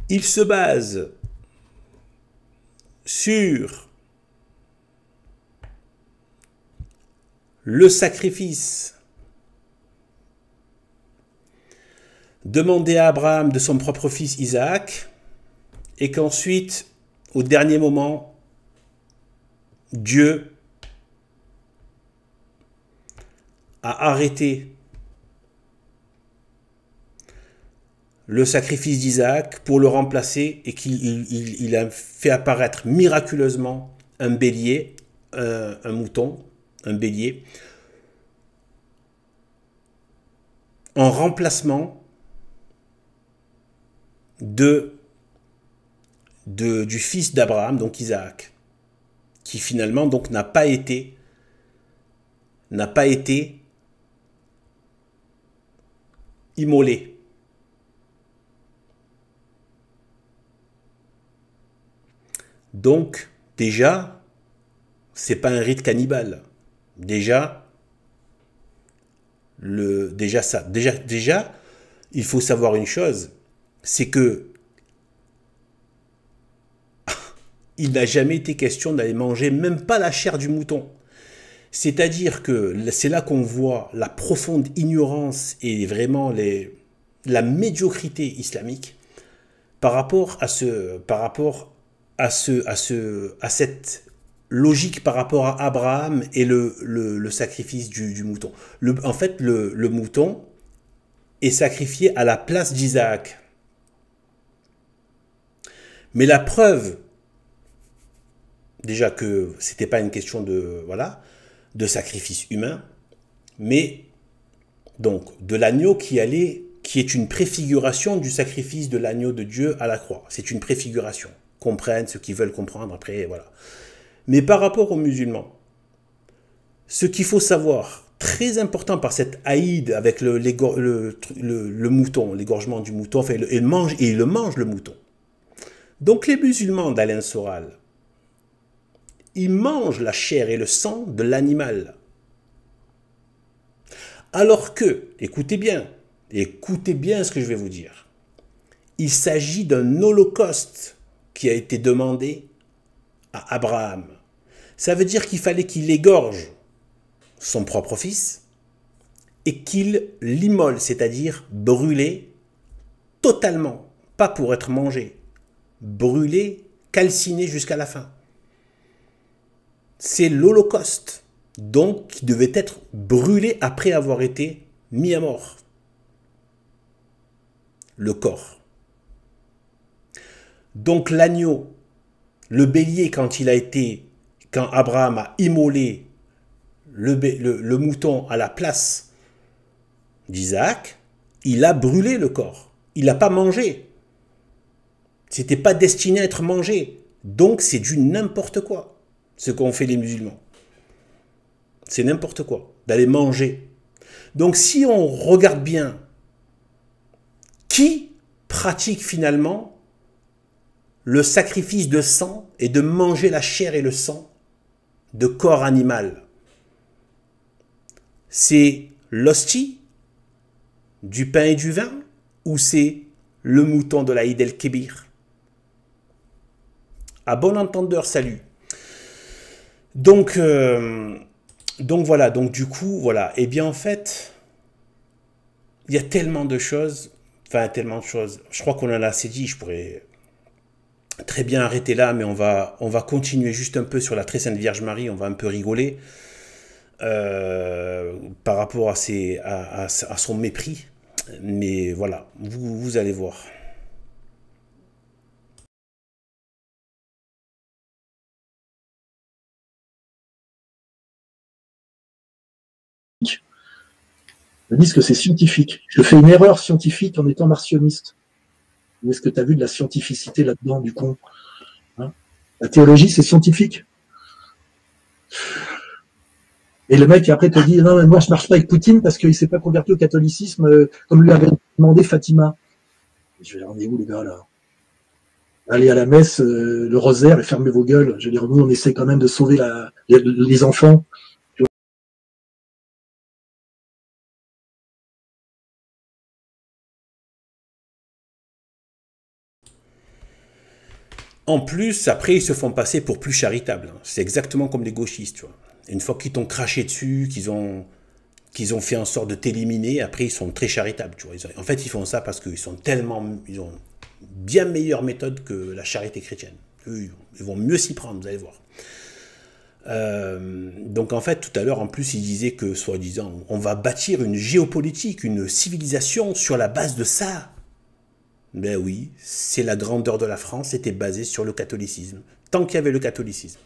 Ils se basent sur le sacrifice demandé à Abraham de son propre fils Isaac, et qu'ensuite, au dernier moment, Dieu a arrêté le sacrifice d'Isaac pour le remplacer, et qu'il a fait apparaître miraculeusement un bélier, un mouton, un bélier, en remplacement du fils d'Abraham, donc Isaac, qui finalement donc n'a pas été immolé. Donc déjà, c'est pas un rite cannibale. Déjà, il faut savoir une chose, c'est que il n'a jamais été question d'aller manger même pas la chair du mouton. C'est-à-dire que c'est là qu'on voit la profonde ignorance et vraiment la médiocrité islamique par rapport à cette logique par rapport à Abraham et le sacrifice du mouton. En fait, le mouton est sacrifié à la place d'Isaac. Mais la preuve, déjà que c'était pas une question de sacrifice humain, mais donc de l'agneau qui est une préfiguration du sacrifice de l'agneau de Dieu à la croix. C'est une préfiguration. Comprennent ceux qui veulent comprendre après, voilà. Mais par rapport aux musulmans, ce qu'il faut savoir, très important par cette haïd avec le mouton, l'égorgement du mouton, enfin, il mange le mouton. Donc les musulmans d'Alain Soral, ils mangent la chair et le sang de l'animal. Alors que, écoutez bien ce que je vais vous dire, il s'agit d'un holocauste qui a été demandé à Abraham. Ça veut dire qu'il fallait qu'il égorge son propre fils et qu'il l'immole, c'est-à-dire brûler totalement, pas pour être mangé, brûler, calciné jusqu'à la fin. C'est l'Holocauste, donc qui devait être brûlé après avoir été mis à mort. Le corps. Donc l'agneau, le bélier, quand Abraham a immolé le mouton à la place d'Isaac, il a brûlé le corps. Il n'a pas mangé. C'était pas destiné à être mangé. Donc c'est du n'importe quoi. Ce qu'ont fait les musulmans. C'est n'importe quoi, d'aller manger. Donc si on regarde bien, qui pratique finalement le sacrifice de sang et de manger la chair et le sang de corps animal? C'est l'hostie, du pain et du vin, ou c'est le mouton de l'Aïd el-Kébir? À bon entendeur, salut. Donc voilà, donc du coup, voilà. Et bien en fait, il y a tellement de choses, je crois qu'on en a assez dit, je pourrais très bien arrêter là, mais on va continuer juste un peu sur la très sainte Vierge Marie, on va un peu rigoler par rapport à son mépris. Mais voilà, vous allez voir. Ils disent que c'est scientifique. Je fais une erreur scientifique en étant martionniste. Est-ce que tu as vu de la scientificité là-dedans, du con, hein? La théologie, c'est scientifique. Et le mec, après, te dit, non, mais moi, je marche pas avec Poutine parce qu'il ne s'est pas converti au catholicisme comme lui avait demandé Fatima. Et je vais dire, on est où, les gars, là? Allez à la messe, le rosaire, et fermez vos gueules. Je veux dire, nous, on essaie quand même de sauver les enfants. En plus, après, ils se font passer pour plus charitables. C'est exactement comme les gauchistes, tu vois. Une fois qu'ils t'ont craché dessus, qu'ils ont fait en sorte de t'éliminer, après, ils sont très charitables, tu vois. En fait, ils font ça parce qu'ils sont ils ont bien meilleure méthode que la charité chrétienne. Eux, ils vont mieux s'y prendre, vous allez voir. Donc en fait, tout à l'heure, en plus, il disait que, soi-disant, on va bâtir une géopolitique, une civilisation sur la base de ça. Ben oui, c'est la grandeur de la France était basée sur le catholicisme, tant qu'il y avait le catholicisme.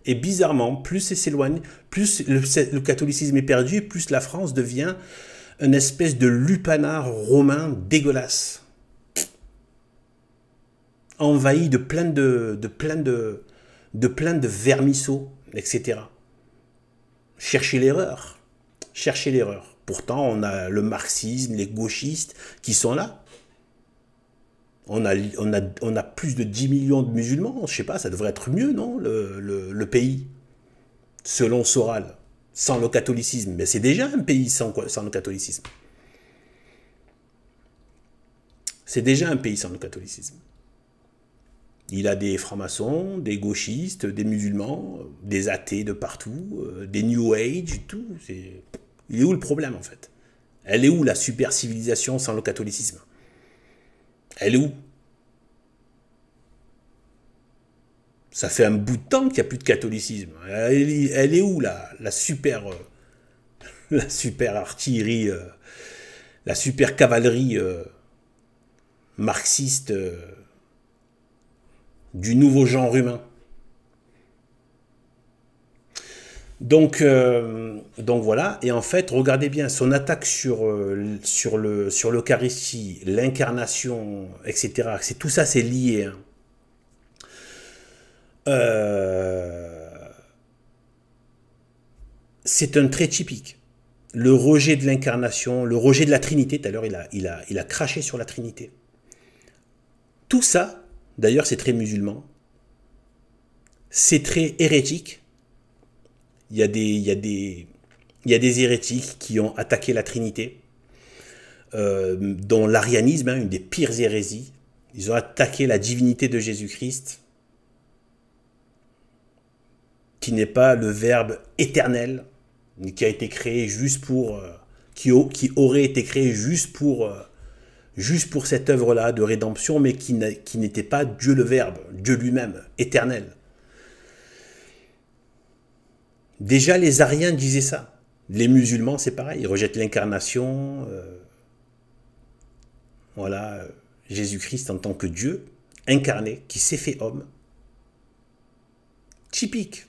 Et bizarrement, plus ça s'éloigne, plus le catholicisme est perdu, plus la France devient une espèce de lupanar romain dégueulasse, envahi de plein de vermisseaux, etc. Cherchez l'erreur. Cherchez l'erreur. Pourtant, on a le marxisme, les gauchistes qui sont là. On a plus de 10 millions de musulmans, je sais pas, ça devrait être mieux, non, le pays, selon Soral, sans le catholicisme. Mais c'est déjà un pays sans le catholicisme. C'est déjà un pays sans le catholicisme. Il a des francs-maçons, des gauchistes, des musulmans, des athées de partout, des New Age, tout. Il est où le problème, en fait? Elle est où la super civilisation sans le catholicisme? Elle est où? Ça fait un bout de temps qu'il n'y a plus de catholicisme. Elle est où la super artillerie, la super cavalerie marxiste du nouveau genre humain? Donc voilà, et en fait, regardez bien, son attaque sur l'Eucharistie, l'incarnation, etc., tout ça, c'est lié. Hein. C'est un trait typique. Le rejet de l'incarnation, le rejet de la Trinité, tout à l'heure, il a craché sur la Trinité. Tout ça, d'ailleurs, c'est très musulman, c'est très hérétique. Il y a des hérétiques qui ont attaqué la Trinité, dont l'arianisme, hein, une des pires hérésies. Ils ont attaqué la divinité de Jésus-Christ, qui n'est pas le Verbe éternel, qui a été créé juste pour, qui aurait été créé juste pour cette œuvre-là de rédemption, mais qui n'était pas Dieu le Verbe, Dieu lui-même, éternel. Déjà, les Ariens disaient ça. Les musulmans, c'est pareil. Ils rejettent l'incarnation. Voilà, Jésus-Christ en tant que Dieu, incarné, qui s'est fait homme. Typique.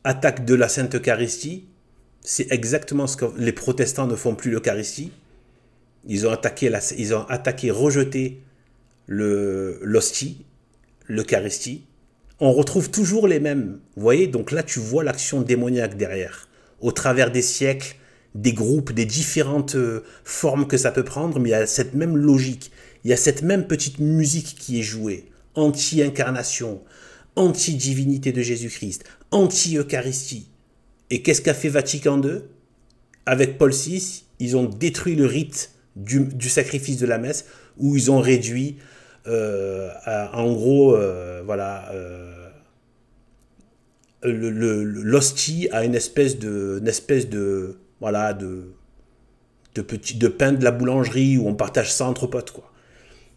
Attaque de la Sainte Eucharistie. C'est exactement ce que les protestants ne font plus l'Eucharistie. Ils ont attaqué, rejeté l'hostie, l'Eucharistie. On retrouve toujours les mêmes. Vous voyez, donc là, tu vois l'action démoniaque derrière. Au travers des siècles, des groupes, des différentes formes que ça peut prendre, mais il y a cette même logique. Il y a cette même petite musique qui est jouée. Anti-incarnation, anti-divinité de Jésus-Christ, anti-Eucharistie. Et qu'est-ce qu'a fait Vatican II? Avec Paul VI, ils ont détruit le rite du sacrifice de la messe, où ils ont réduit en gros, voilà, l'hostie à une espèce de voilà, de pain de la boulangerie où on partage ça entre potes, quoi.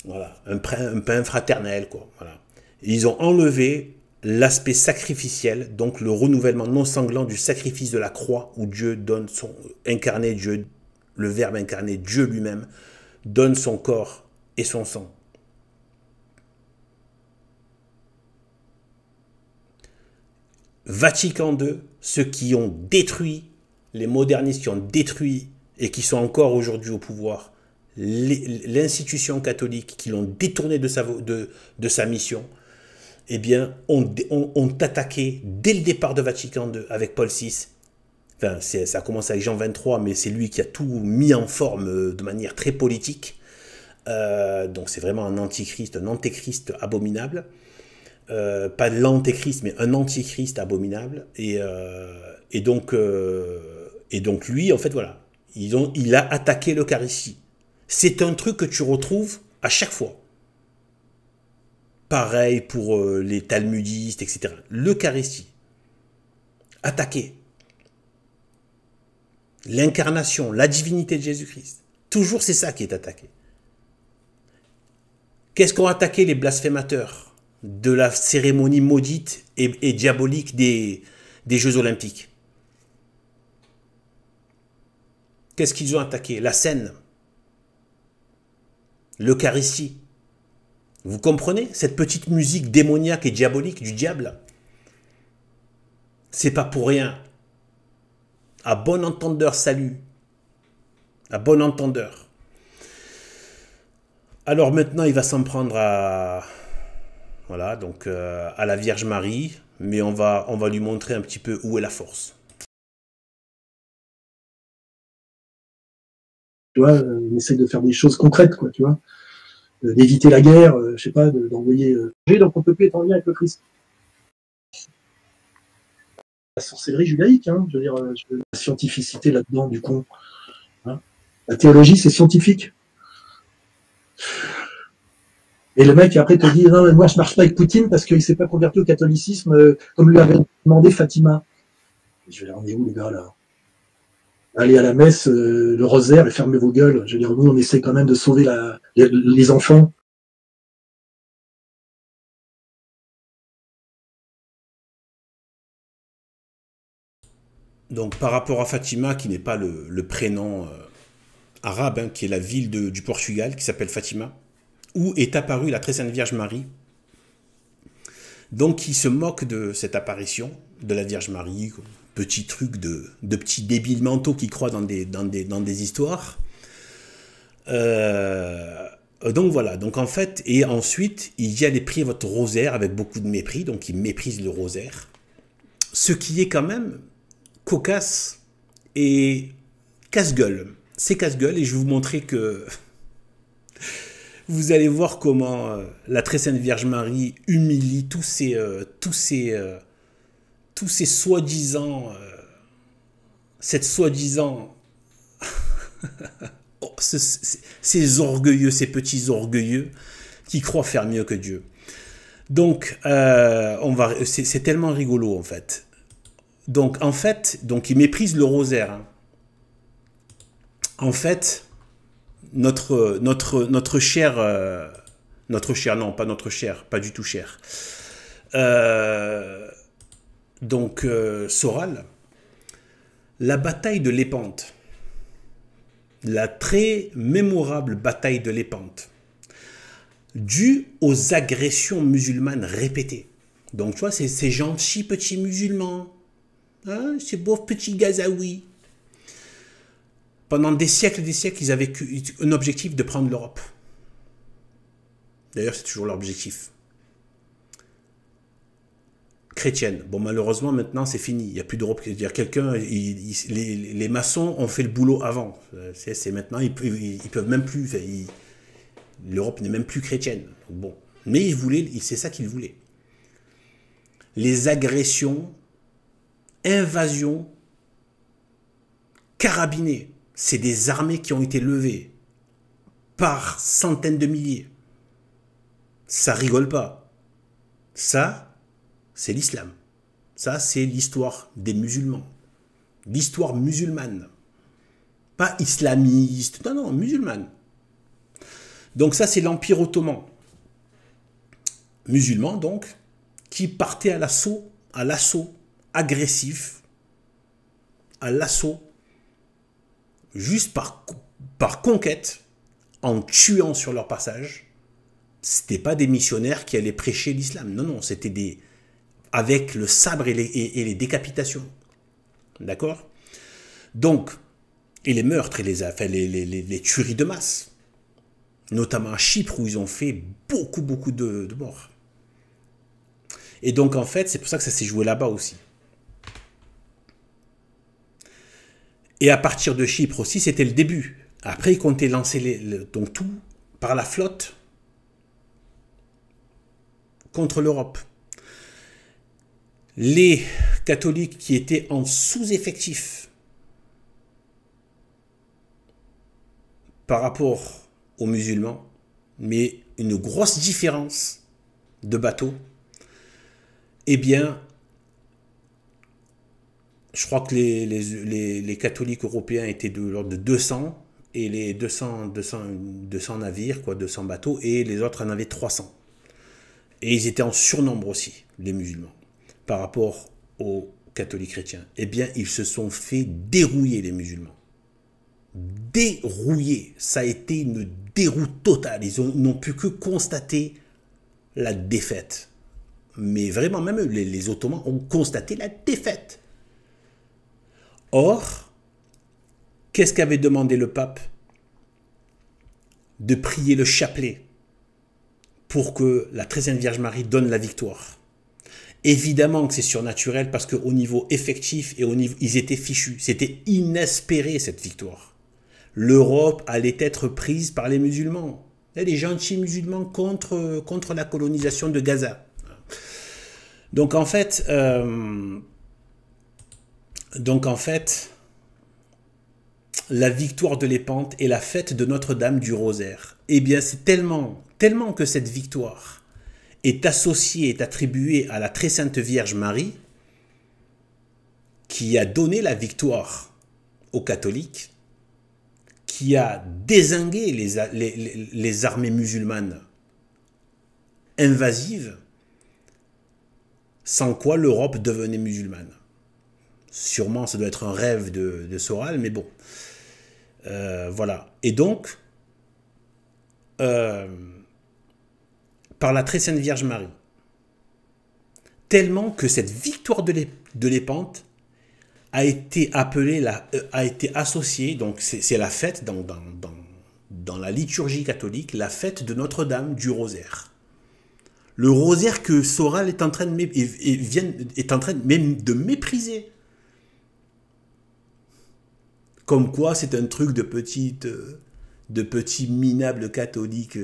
Voilà, un pain fraternel, quoi. Voilà. Ils ont enlevé l'aspect sacrificiel, donc le renouvellement non sanglant du sacrifice de la croix, où Dieu donne son incarné, Dieu, le Verbe incarné, Dieu lui-même, donne son corps et son sang. Vatican II, ceux qui ont détruit, les modernistes qui ont détruit et qui sont encore aujourd'hui au pouvoir, l'institution catholique, qui l'ont détourné de sa mission, eh bien, ont attaqué dès le départ de Vatican II avec Paul VI. Enfin, ça a commencé avec Jean XXIII, mais c'est lui qui a tout mis en forme de manière très politique. Donc c'est vraiment un antéchrist abominable. Pas l'antéchrist, mais un antichrist abominable. Et donc lui, en fait, voilà, il a attaqué l'Eucharistie. C'est un truc que tu retrouves à chaque fois. Pareil pour les talmudistes, etc. L'Eucharistie. Attaqué. L'incarnation, la divinité de Jésus-Christ. Toujours c'est ça qui est attaqué. Qu'est-ce qu'ont attaqué les blasphémateurs de la cérémonie maudite et diabolique des Jeux Olympiques? Qu'est-ce qu'ils ont attaqué? La scène. L'Eucharistie. Vous comprenez cette petite musique démoniaque et diabolique du diable? C'est pas pour rien. À bon entendeur, salut. À bon entendeur. Alors maintenant, il va s'en prendre à... Voilà, donc à la Vierge Marie. Mais on va lui montrer un petit peu où est la force. Tu vois, on essaie de faire des choses concrètes, quoi, tu vois. D'éviter la guerre, je sais pas, d'envoyer... Donc on peut plus être en lien avec le Christ. La sorcellerie judaïque, hein, je veux dire, la scientificité là-dedans, du con. Hein. La théologie, c'est scientifique. Et le mec, après, te dit, non, mais moi, je marche pas avec Poutine parce qu'il s'est pas converti au catholicisme, comme lui avait demandé Fatima. Et je vais dire, on est où, les gars, là? Allez à la messe, le rosaire, et fermez vos gueules. Je veux dire, nous, on essaie quand même de sauver les enfants. Donc par rapport à Fatima, qui n'est pas le prénom arabe, hein, qui est la ville du Portugal, qui s'appelle Fatima, où est apparue la très sainte Vierge Marie. Donc il se moque de cette apparition de la Vierge Marie, petit truc de petits débiles mentaux qui croient dans des histoires. Donc voilà, donc en fait, et ensuite, il dit allez prier votre rosaire avec beaucoup de mépris, donc il méprise le rosaire. Ce qui est quand même cocasse et casse-gueule. C'est casse-gueule et je vais vous montrer que vous allez voir comment la très sainte Vierge Marie humilie tous ces soi-disant cette soi-disant ces orgueilleux, ces petits orgueilleux qui croient faire mieux que Dieu. Donc c'est tellement rigolo en fait. Donc en fait, il méprise le rosaire. Hein. En fait, notre cher, non, pas notre cher, pas du tout cher. Soral, la bataille de Lépante, la très mémorable bataille de Lépante, due aux agressions musulmanes répétées. Donc tu vois, ces gentils petits musulmans, hein, ces beaux petits gazaouis. Pendant des siècles et des siècles, ils avaient un objectif de prendre l'Europe. D'ailleurs, c'est toujours leur objectif. Chrétienne. Bon, malheureusement, maintenant, c'est fini. Il n'y a plus d'Europe. C'est-à-dire, les maçons ont fait le boulot avant. C'est maintenant, ils peuvent même plus. L'Europe n'est même plus chrétienne. Bon. Mais c'est ça qu'ils voulaient. Les agressions, invasions, carabinées. C'est des armées qui ont été levées par centaines de milliers. Ça rigole pas. Ça, c'est l'islam. Ça, c'est l'histoire des musulmans. L'histoire musulmane. Pas islamiste. Non, non, musulmane. Donc ça, c'est l'Empire ottoman. musulmans donc, qui partaient à l'assaut agressif, à l'assaut, juste par conquête, en tuant sur leur passage. C'était pas des missionnaires qui allaient prêcher l'islam. Non, non, c'était des... avec le sabre et les décapitations. D'accord? Donc, et les meurtres et les tueries de masse. Notamment à Chypre, où ils ont fait beaucoup de morts. Et donc, en fait, c'est pour ça que ça s'est joué là-bas aussi. Et à partir de Chypre aussi, c'était le début. Après, ils comptaient lancer donc tout par la flotte contre l'Europe. Les catholiques qui étaient en sous-effectif par rapport aux musulmans, mais une grosse différence de bateaux, eh bien, je crois que les catholiques européens étaient de l'ordre de 200, et les 200 navires, 200 bateaux, et les autres en avaient 300. Et ils étaient en surnombre aussi, les musulmans, par rapport aux catholiques chrétiens. Eh bien, ils se sont fait dérouiller, les musulmans. Dérouiller. Ça a été une déroute totale. Ils n'ont pu que constater la défaite. Mais vraiment, même les Ottomans ont constaté la défaite. Or, qu'est-ce qu'avait demandé le pape? De prier le chapelet pour que la très sainte Vierge Marie donne la victoire. Évidemment que c'est surnaturel parce qu'au niveau effectif et au niveau, ils étaient fichus. C'était inespéré cette victoire. L'Europe allait être prise par les musulmans. Les gentils musulmans contre la colonisation de Gaza. Donc en fait, la victoire de Lépante et la fête de Notre-Dame du Rosaire, eh bien c'est tellement que cette victoire est associée, est attribuée à la très sainte Vierge Marie, qui a donné la victoire aux catholiques, qui a dézingué les armées musulmanes invasives, sans quoi l'Europe devenait musulmane. Sûrement, ça doit être un rêve de Soral, mais bon. Voilà. Et donc, par la très sainte Vierge Marie, tellement que cette victoire de Lépante a été appelée, a été associée, donc c'est la fête dans la liturgie catholique, la fête de Notre-Dame du Rosaire. Le rosaire que Soral est en train de mépriser. Comme quoi, c'est un truc de petits minables catholiques,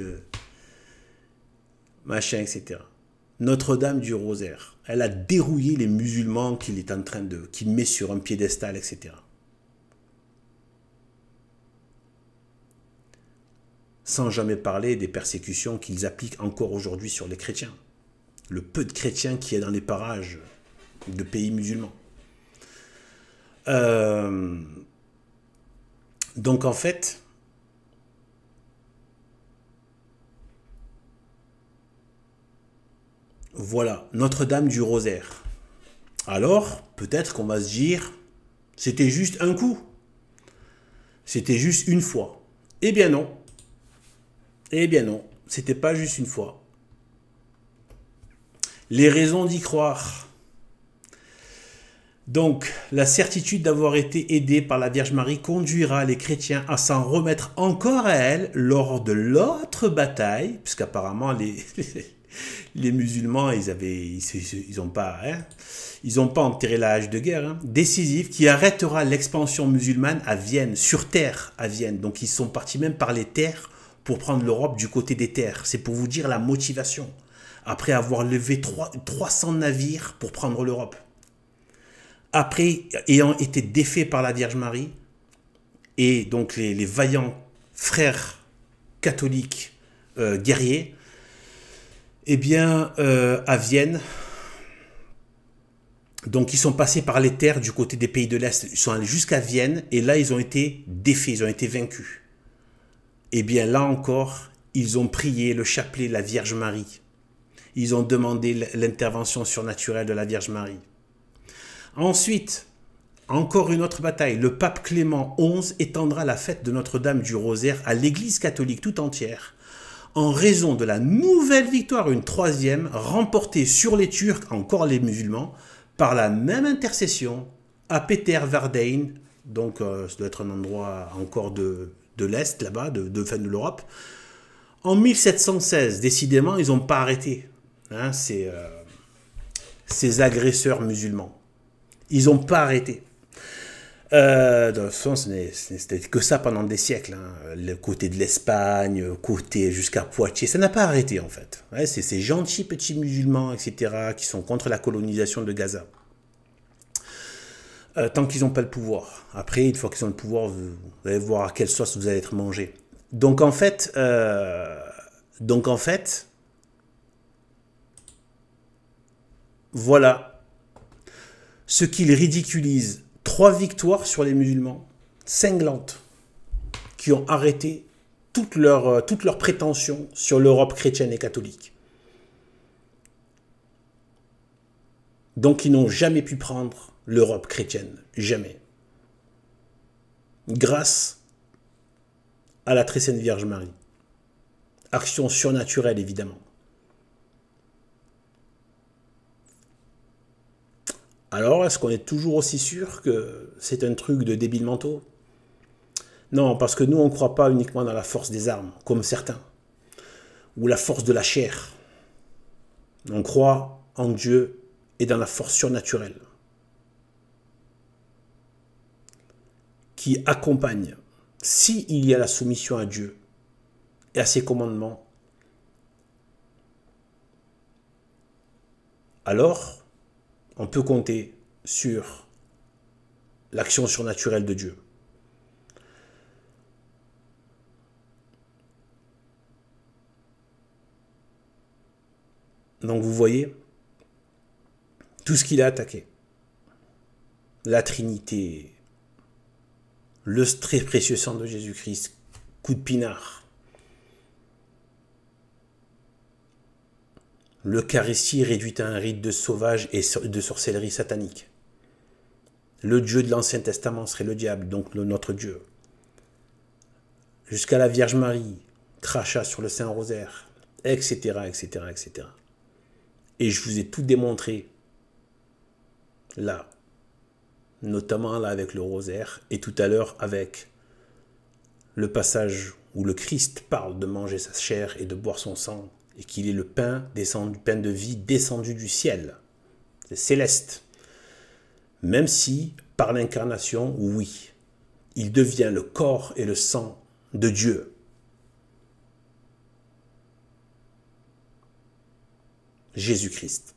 machin, etc. Notre-Dame du Rosaire, elle a dérouillé les musulmans qu'il met sur un piédestal, etc. Sans jamais parler des persécutions qu'ils appliquent encore aujourd'hui sur les chrétiens. Le peu de chrétiens qui est dans les parages de pays musulmans. Donc en fait, voilà, Notre-Dame du Rosaire. Alors, peut-être qu'on va se dire, c'était juste un coup. C'était juste une fois. Eh bien non. Eh bien non, c'était pas juste une fois. Les raisons d'y croire. Donc, la certitude d'avoir été aidé par la Vierge Marie conduira les chrétiens à s'en remettre encore à elle lors de l'autre bataille, puisqu'apparemment les musulmans, ils n'ont pas enterré la hache de guerre, décisive, qui arrêtera l'expansion musulmane à Vienne, sur terre à Vienne. Donc, ils sont partis même par les terres pour prendre l'Europe du côté des terres. C'est pour vous dire la motivation. Après avoir levé 300 navires pour prendre l'Europe. Après, ayant été défaits par la Vierge Marie, et donc les vaillants frères catholiques guerriers, eh bien, à Vienne, donc ils sont passés par les terres du côté des pays de l'Est, ils sont allés jusqu'à Vienne, et là ils ont été défaits, ils ont été vaincus. Eh bien là encore, ils ont prié le chapelet de la Vierge Marie. Ils ont demandé l'intervention surnaturelle de la Vierge Marie. Ensuite, encore une autre bataille. Le pape Clément XI étendra la fête de Notre-Dame du Rosaire à l'Église catholique tout entière, en raison de la nouvelle victoire, une troisième, remportée sur les Turcs, encore les musulmans, par la même intercession à Peterwardein, donc ça doit être un endroit encore de l'Est, là-bas, de l'Europe. En 1716, décidément, ils n'ont pas arrêté hein, ces agresseurs musulmans. Ils n'ont pas arrêté. De toute façon, c'était que ça pendant des siècles. Hein. Le côté de l'Espagne, côté jusqu'à Poitiers, ça n'a pas arrêté en fait. Ouais, c'est ces gentils petits musulmans, etc., qui sont contre la colonisation de Gaza. Tant qu'ils n'ont pas le pouvoir. Après, une fois qu'ils ont le pouvoir, vous allez voir à quelle sauce vous allez être mangé. Donc en fait, voilà ce qu'ils ridiculisent. 3 victoires sur les musulmans, cinglantes, qui ont arrêté toutes leurs prétentions sur l'Europe chrétienne et catholique. Donc ils n'ont jamais pu prendre l'Europe chrétienne, jamais. Grâce à la très sainte Vierge Marie. Action surnaturelle, évidemment. Alors, est-ce qu'on est toujours aussi sûr que c'est un truc de débiles mentaux? Non, parce que nous, on ne croit pas uniquement dans la force des armes, comme certains, ou la force de la chair. On croit en Dieu et dans la force surnaturelle, qui accompagne, s'il y a la soumission à Dieu et à ses commandements, alors on peut compter sur l'action surnaturelle de Dieu. Donc vous voyez, tout ce qu'il a attaqué, la Trinité, le très précieux sang de Jésus-Christ, coup de pinard, l'Eucharistie réduite à un rite de sauvage et de sorcellerie satanique. Le Dieu de l'Ancien Testament serait le diable, donc notre Dieu. Jusqu'à la Vierge Marie, crachat sur le Saint-Rosaire, etc., etc., etc. Et je vous ai tout démontré, là, notamment là avec le rosaire, et tout à l'heure avec le passage où le Christ parle de manger sa chair et de boire son sang, et qu'il est le pain de vie descendu du ciel. C'est céleste. Même si, par l'incarnation, oui, il devient le corps et le sang de Dieu. Jésus-Christ,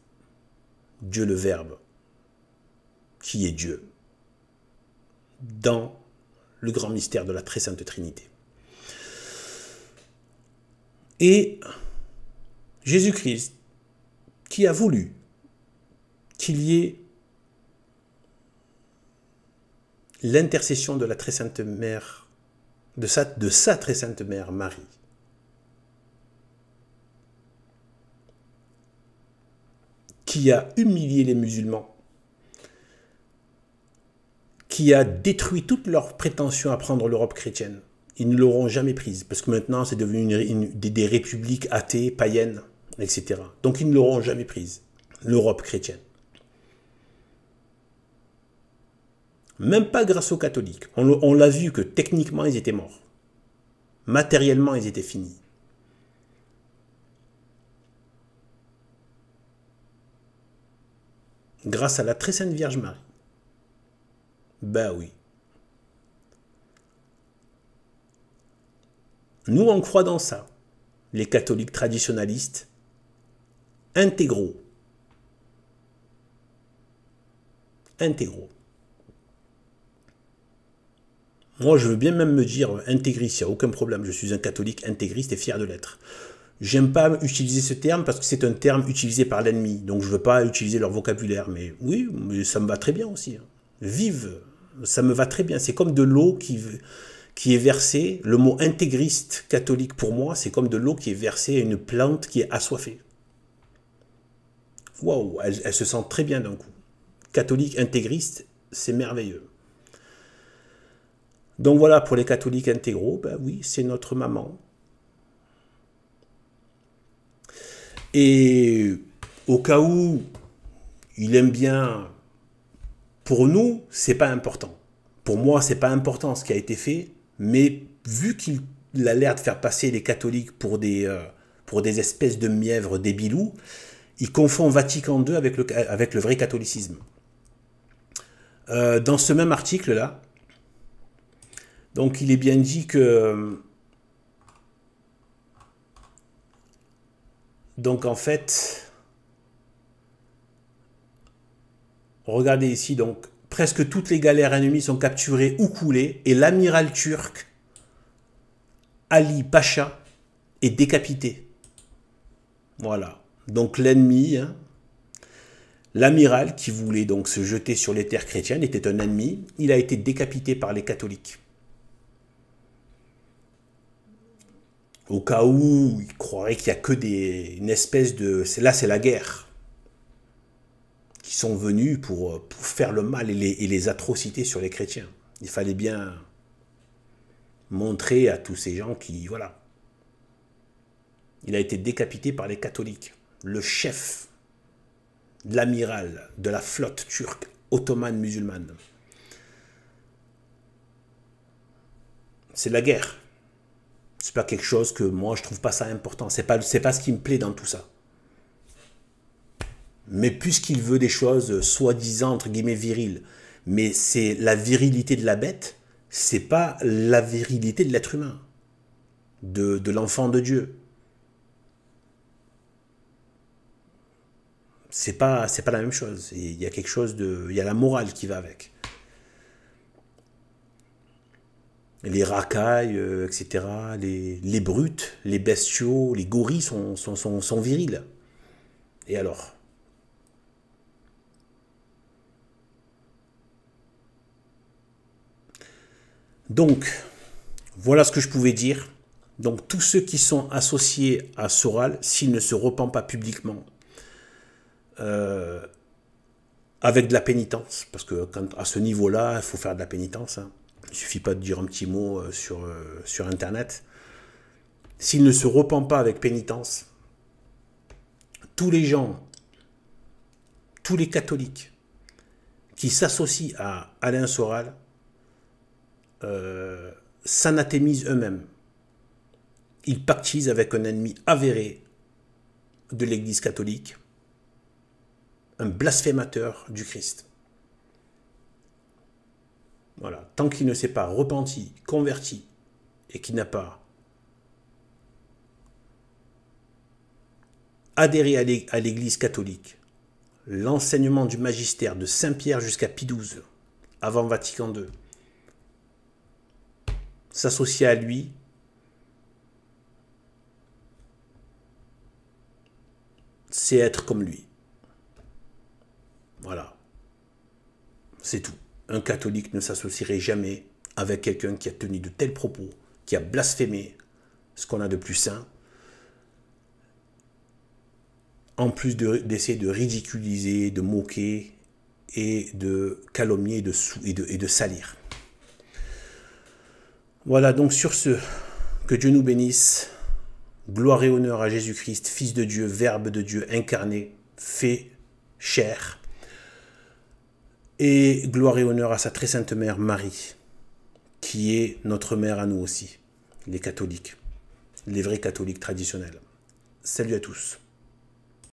Dieu le Verbe, qui est Dieu, dans le grand mystère de la très sainte Trinité. Et Jésus-Christ, qui a voulu qu'il y ait l'intercession de la très sainte mère, de sa très sainte mère Marie, qui a humilié les musulmans, qui a détruit toutes leurs prétentions à prendre l'Europe chrétienne. Ils ne l'auront jamais prise, parce que maintenant c'est devenu des républiques athées, païennes, etc. Donc ils ne l'auront jamais prise, l'Europe chrétienne. Même pas grâce aux catholiques. On l'a vu que techniquement ils étaient morts. Matériellement ils étaient finis. Grâce à la très sainte Vierge Marie. Ben oui. Nous, on croit dans ça. Les catholiques traditionnalistes, intégraux. Intégraux. Moi, je veux bien même me dire intégriste, il n'y a aucun problème. Je suis un catholique intégriste et fier de l'être. J'aime pas utiliser ce terme parce que c'est un terme utilisé par l'ennemi. Donc, je ne veux pas utiliser leur vocabulaire. Mais oui, ça me va très bien aussi. Vive, ça me va très bien. C'est comme de l'eau qui est versée. Le mot intégriste catholique, pour moi, c'est comme de l'eau qui est versée à une plante qui est assoiffée. waouh, elle se sent très bien d'un coup. Catholique intégriste, c'est merveilleux. Donc voilà, pour les catholiques intégraux, ben oui, c'est notre maman. Et au cas où il aime bien, pour nous, c'est pas important. Pour moi, c'est pas important ce qui a été fait, mais vu qu'il a l'air de faire passer les catholiques pour des espèces de mièvres débilous, il confond Vatican II avec le vrai catholicisme. Dans ce même article-là, donc il est bien dit que... Donc en fait, regardez ici, donc presque toutes les galères ennemies sont capturées ou coulées et l'amiral turc Ali Pacha est décapité. Voilà, donc l'ennemi, hein, l'amiral qui voulait donc se jeter sur les terres chrétiennes était un ennemi, il a été décapité par les catholiques. Au cas où il croirait qu'il n'y a que une espèce de... Là, c'est la guerre. Qui sont venus pour faire le mal et les atrocités sur les chrétiens. Il fallait bien montrer à tous ces gens qui... Voilà. Il a été décapité par les catholiques. Le chef, l'amiral de la flotte turque ottomane musulmane. C'est la guerre. C'est pas quelque chose que moi je trouve pas ça important. C'est pas ce qui me plaît dans tout ça. Mais puisqu'il veut des choses soi-disant entre guillemets viriles, mais c'est la virilité de la bête, c'est pas la virilité de l'être humain, de l'enfant de Dieu. C'est pas la même chose. Il y a quelque chose de, il y a la morale qui va avec. Les racailles, etc., les brutes, les bestiaux, les gorilles sont virils. Et alors? Donc, voilà ce que je pouvais dire. Donc, tous ceux qui sont associés à Soral, s'ils ne se repentent pas publiquement, avec de la pénitence, parce que à ce niveau-là, il faut faire de la pénitence, hein. Il ne suffit pas de dire un petit mot sur Internet. S'il ne se repent pas avec pénitence, tous les gens, tous les catholiques qui s'associent à Alain Soral s'anathémisent eux-mêmes. Ils pactisent avec un ennemi avéré de l'Église catholique, un blasphémateur du Christ. Voilà. Tant qu'il ne s'est pas repenti, converti, et qu'il n'a pas adhéré à l'Église catholique, l'enseignement du magistère de Saint-Pierre jusqu'à Pie XII, avant Vatican II, s'associer à lui, c'est être comme lui. Voilà. C'est tout. Un catholique ne s'associerait jamais avec quelqu'un qui a tenu de tels propos, qui a blasphémé ce qu'on a de plus saint, en plus d'essayer de ridiculiser, de moquer et de calomnier et de salir. Voilà, donc sur ce, que Dieu nous bénisse, gloire et honneur à Jésus-Christ, Fils de Dieu, Verbe de Dieu incarné, fait chair, et gloire et honneur à sa très sainte mère Marie, qui est notre mère à nous aussi, les catholiques, les vrais catholiques traditionnels. Salut à tous.